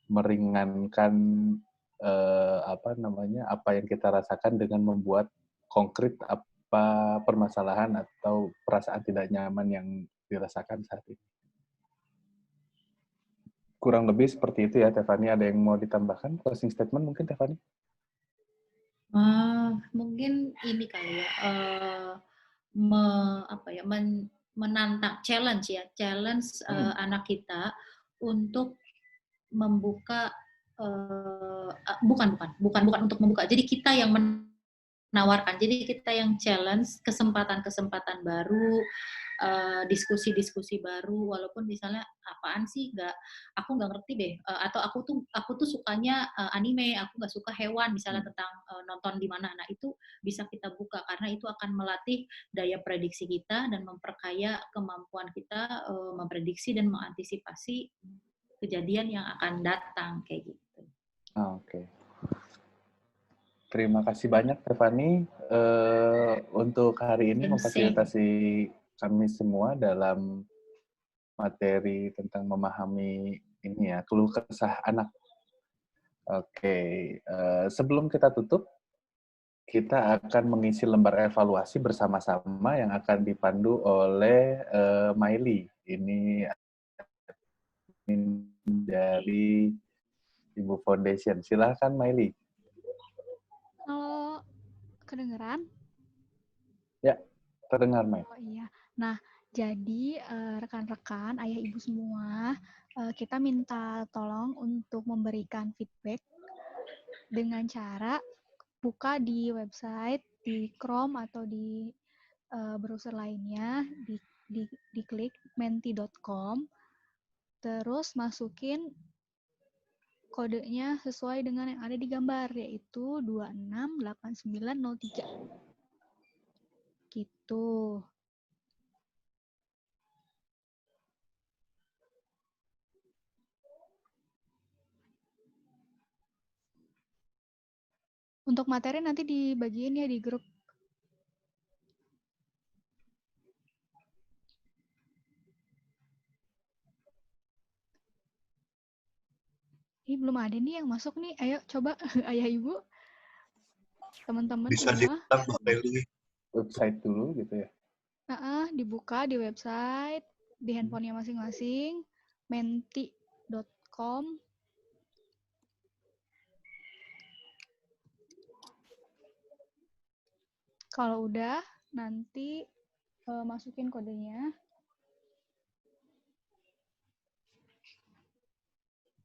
meringankan apa yang kita rasakan dengan membuat konkret apa permasalahan atau perasaan tidak nyaman yang dirasakan saat ini. Kurang lebih seperti itu ya, Stefani. Ada yang mau ditambahkan? Closing statement mungkin, Stefani? Mungkin ini kali ya, menantang challenge anak kita untuk membuka bukan untuk membuka. Jadi kita yang menawarkan. Jadi kita yang challenge kesempatan-kesempatan baru, diskusi-diskusi baru, walaupun misalnya apaan sih aku nggak ngerti deh, atau aku tuh sukanya anime, aku nggak suka hewan, misalnya tentang nonton di mana. Nah itu bisa kita buka karena itu akan melatih daya prediksi kita dan memperkaya kemampuan kita memprediksi dan mengantisipasi kejadian yang akan datang kayak gitu. Oke. Terima kasih banyak, Stefani, untuk hari ini memfasilitasi kami semua dalam materi tentang memahami ini ya, keluh kesah anak. Oke, sebelum kita tutup, kita akan mengisi lembar evaluasi bersama-sama yang akan dipandu oleh Maili. Ini dari Ibu Foundation. Silahkan, Maili. Halo, kedengeran? Ya, terdengar, Mai. Oh iya. Nah, jadi rekan-rekan, ayah ibu semua, kita minta tolong untuk memberikan feedback dengan cara buka di website, di Chrome atau di browser lainnya, diklik menti.com, terus masukin kodenya sesuai dengan yang ada di gambar, yaitu 268903. Gitu. Untuk materi nanti dibagiin ya di grup. Ini belum ada nih yang masuk nih. Ayo coba ayah ibu, teman-teman Bisa semua. diulang kembali. Website dulu gitu ya. Dibuka di website, di handphonenya masing-masing, menti.com. Kalau udah, nanti masukin kodenya.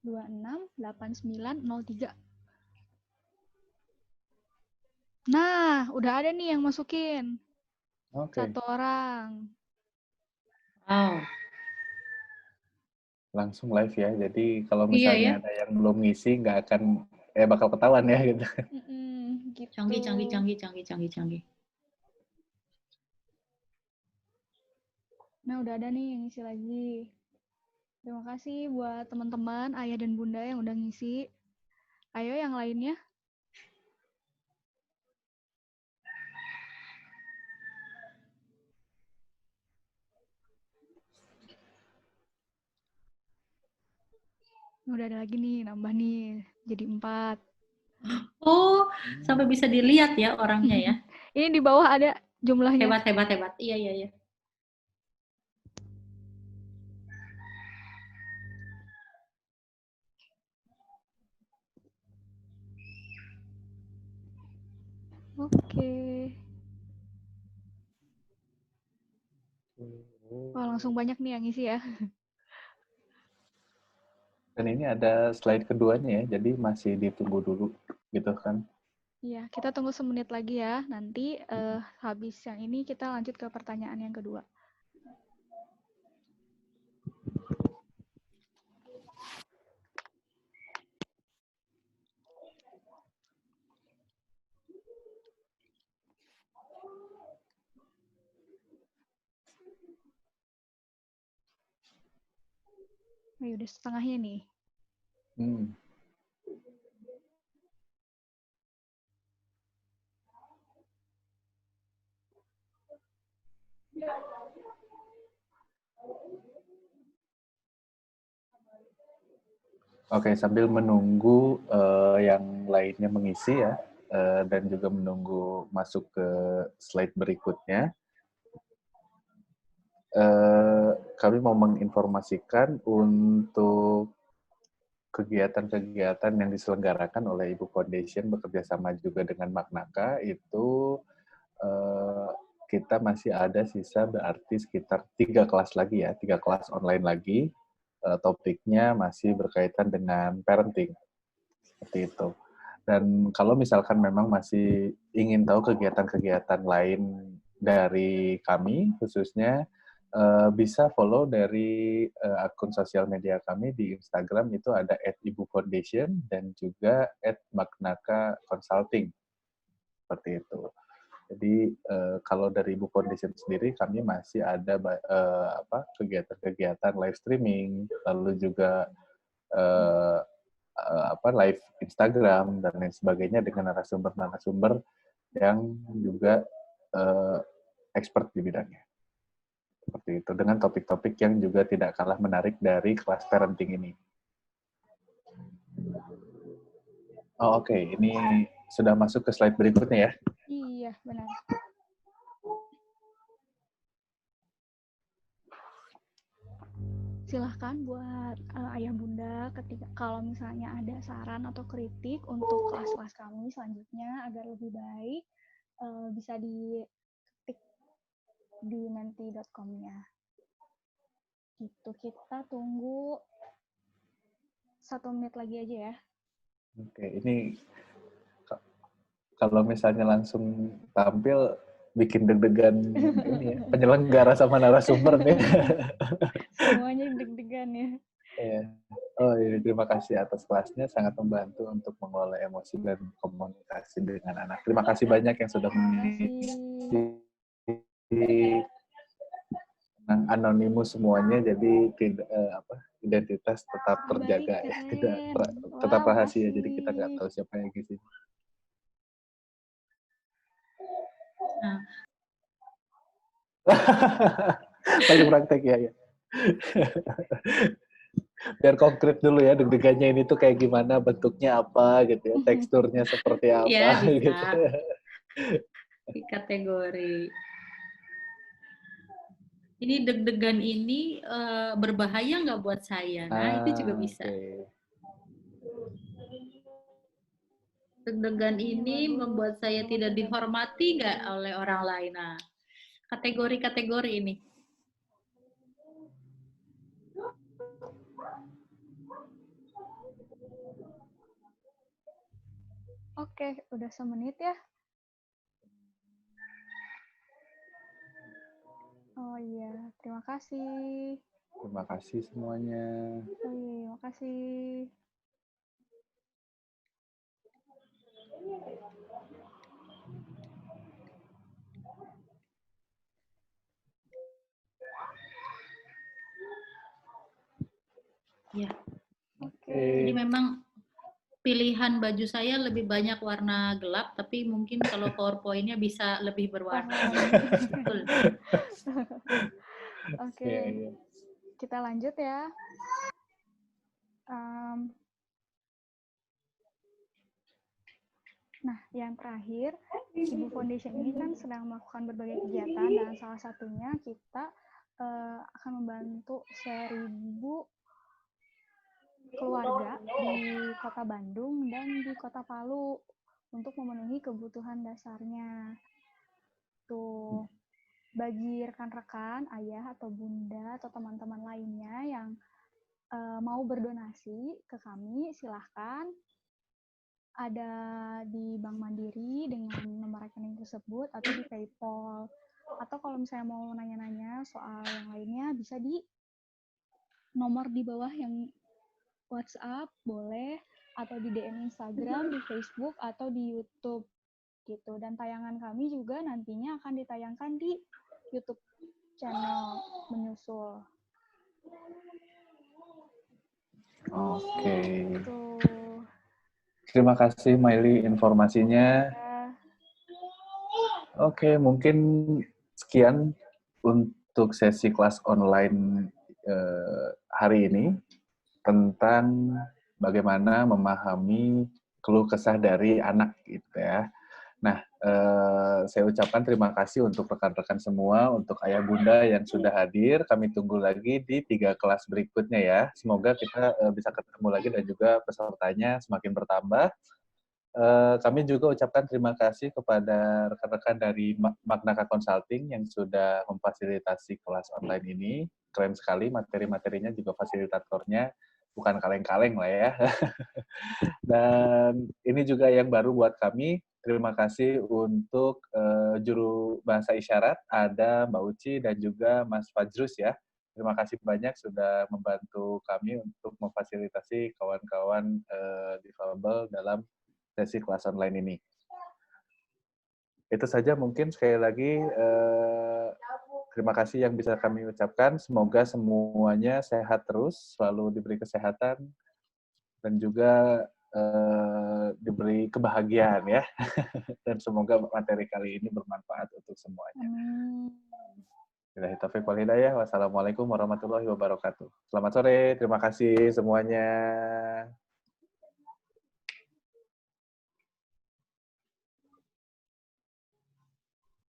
268903. Nah, udah ada nih yang masukin. Oke. 1 orang. Wow. Langsung live ya. Jadi kalau Iya misalnya ya. ada yang belum ngisi nggak akan bakal ketahuan ya gitu. Gitu. Canggih. Nah, udah ada nih yang ngisi lagi. Terima kasih buat teman-teman, ayah dan bunda yang udah ngisi. Ayo yang lainnya. Udah ada lagi nih, nambah nih. Jadi 4. Oh, sampai bisa dilihat ya orangnya ya. Ini di bawah ada jumlahnya. Hebat. Iya. Oke. Wah, langsung banyak nih yang ngisi ya. Dan ini ada slide keduanya ya, jadi masih ditunggu dulu gitu kan. Iya, kita tunggu semenit lagi ya. Nanti habis yang ini kita lanjut ke pertanyaan yang kedua. Ayo, udah setengahnya nih. Oke, sambil menunggu yang lainnya mengisi ya, dan juga menunggu masuk ke slide berikutnya, kami mau menginformasikan untuk kegiatan-kegiatan yang diselenggarakan oleh Ibu Foundation bekerjasama juga dengan Maknaka itu kita masih ada sisa berarti sekitar 3 kelas lagi ya, 3 kelas online lagi. Topiknya masih berkaitan dengan parenting. Seperti itu. Dan kalau misalkan memang masih ingin tahu kegiatan-kegiatan lain dari kami, khususnya bisa follow dari akun sosial media kami di Instagram, itu ada @ibufoundation dan juga @maknaka consulting. Seperti itu. Jadi kalau dari Ibu Foundation sendiri, kami masih ada kegiatan-kegiatan live streaming, lalu juga live Instagram dan lain sebagainya dengan narasumber-narasumber yang juga expert di bidangnya. Seperti itu, dengan topik-topik yang juga tidak kalah menarik dari kelas parenting ini. Oh, oke. Ini sudah masuk ke slide berikutnya ya. Iya, benar. Silahkan buat ayah bunda kalau misalnya ada saran atau kritik untuk kelas-kelas kami selanjutnya agar lebih baik, bisa diketik di menti.com-nya. Gitu, kita tunggu 1 menit lagi aja ya. Oke, ini kalau misalnya langsung tampil bikin deg-degan ini ya, penyelenggara sama narasumber nih. Semuanya deg-degan ya. Iya. Oh ini terima kasih atas kelasnya, sangat membantu untuk mengelola emosi dan komunikasi dengan anak. Terima kasih banyak yang sudah mengisi anonimus semuanya, jadi tidak identitas tetap terjaga ya, tidak tetap rahasia, jadi kita nggak tahu siapa yang ngisi. Nah. Paling praktek ya. Biar konkret dulu ya, deg-degannya ini tuh kayak gimana, bentuknya apa gitu ya, teksturnya seperti apa ya, bisa. gitu. Di kategori. Ini deg-degan ini berbahaya nggak buat saya? Nah, itu juga bisa. Okay. Deg-degan ini membuat saya tidak dihormati nggak oleh orang lain? Nah, kategori-kategori ini. Oke, udah semenit ya. Oh iya, terima kasih. Terima kasih semuanya. Oh iya, makasih. Ya. Oke. Jadi memang pilihan baju saya lebih banyak warna gelap, tapi mungkin kalau PowerPoint-nya bisa lebih berwarna. Betul. Oke, kita lanjut ya. Nah, yang terakhir, Ibu Foundation ini kan sedang melakukan berbagai kegiatan, dan salah satunya kita akan membantu 1.000 keluarga di Kota Bandung dan di Kota Palu untuk memenuhi kebutuhan dasarnya. Tuh, bagi rekan-rekan, ayah atau bunda atau teman-teman lainnya yang mau berdonasi ke kami, silahkan. Ada di Bank Mandiri dengan nomor rekening tersebut atau di PayPal. Atau kalau misalnya mau nanya-nanya soal yang lainnya, bisa di nomor di bawah yang WhatsApp boleh, atau di DM Instagram, di Facebook, atau di YouTube gitu. Dan tayangan kami juga nantinya akan ditayangkan di YouTube channel menyusul. Oke. Gitu. Terima kasih Maili informasinya. Oke, mungkin sekian untuk sesi kelas online hari ini tentang bagaimana memahami keluh kesah dari anak gitu ya. Nah, saya ucapkan terima kasih untuk rekan-rekan semua, untuk ayah bunda yang sudah hadir. Kami tunggu lagi di 3 kelas berikutnya ya. Semoga kita bisa ketemu lagi dan juga pesertanya semakin bertambah. Kami juga ucapkan terima kasih kepada rekan-rekan dari Magnaka Consulting yang sudah memfasilitasi kelas online ini. Keren sekali materi-materinya, juga fasilitatornya bukan kaleng-kaleng lah ya. Dan ini juga yang baru buat kami. Terima kasih untuk juru bahasa isyarat, ada Mbak Uci dan juga Mas Fajrus ya. Terima kasih banyak sudah membantu kami untuk memfasilitasi kawan-kawan difabel dalam sesi kelas online ini. Itu saja mungkin sekali lagi terima kasih yang bisa kami ucapkan. Semoga semuanya sehat terus, selalu diberi kesehatan dan juga diberi kebahagiaan ya. Dan semoga materi kali ini bermanfaat untuk semuanya. Billahi taufiq wal hidayah. Wassalamualaikum warahmatullahi wabarakatuh. Selamat sore, terima kasih semuanya.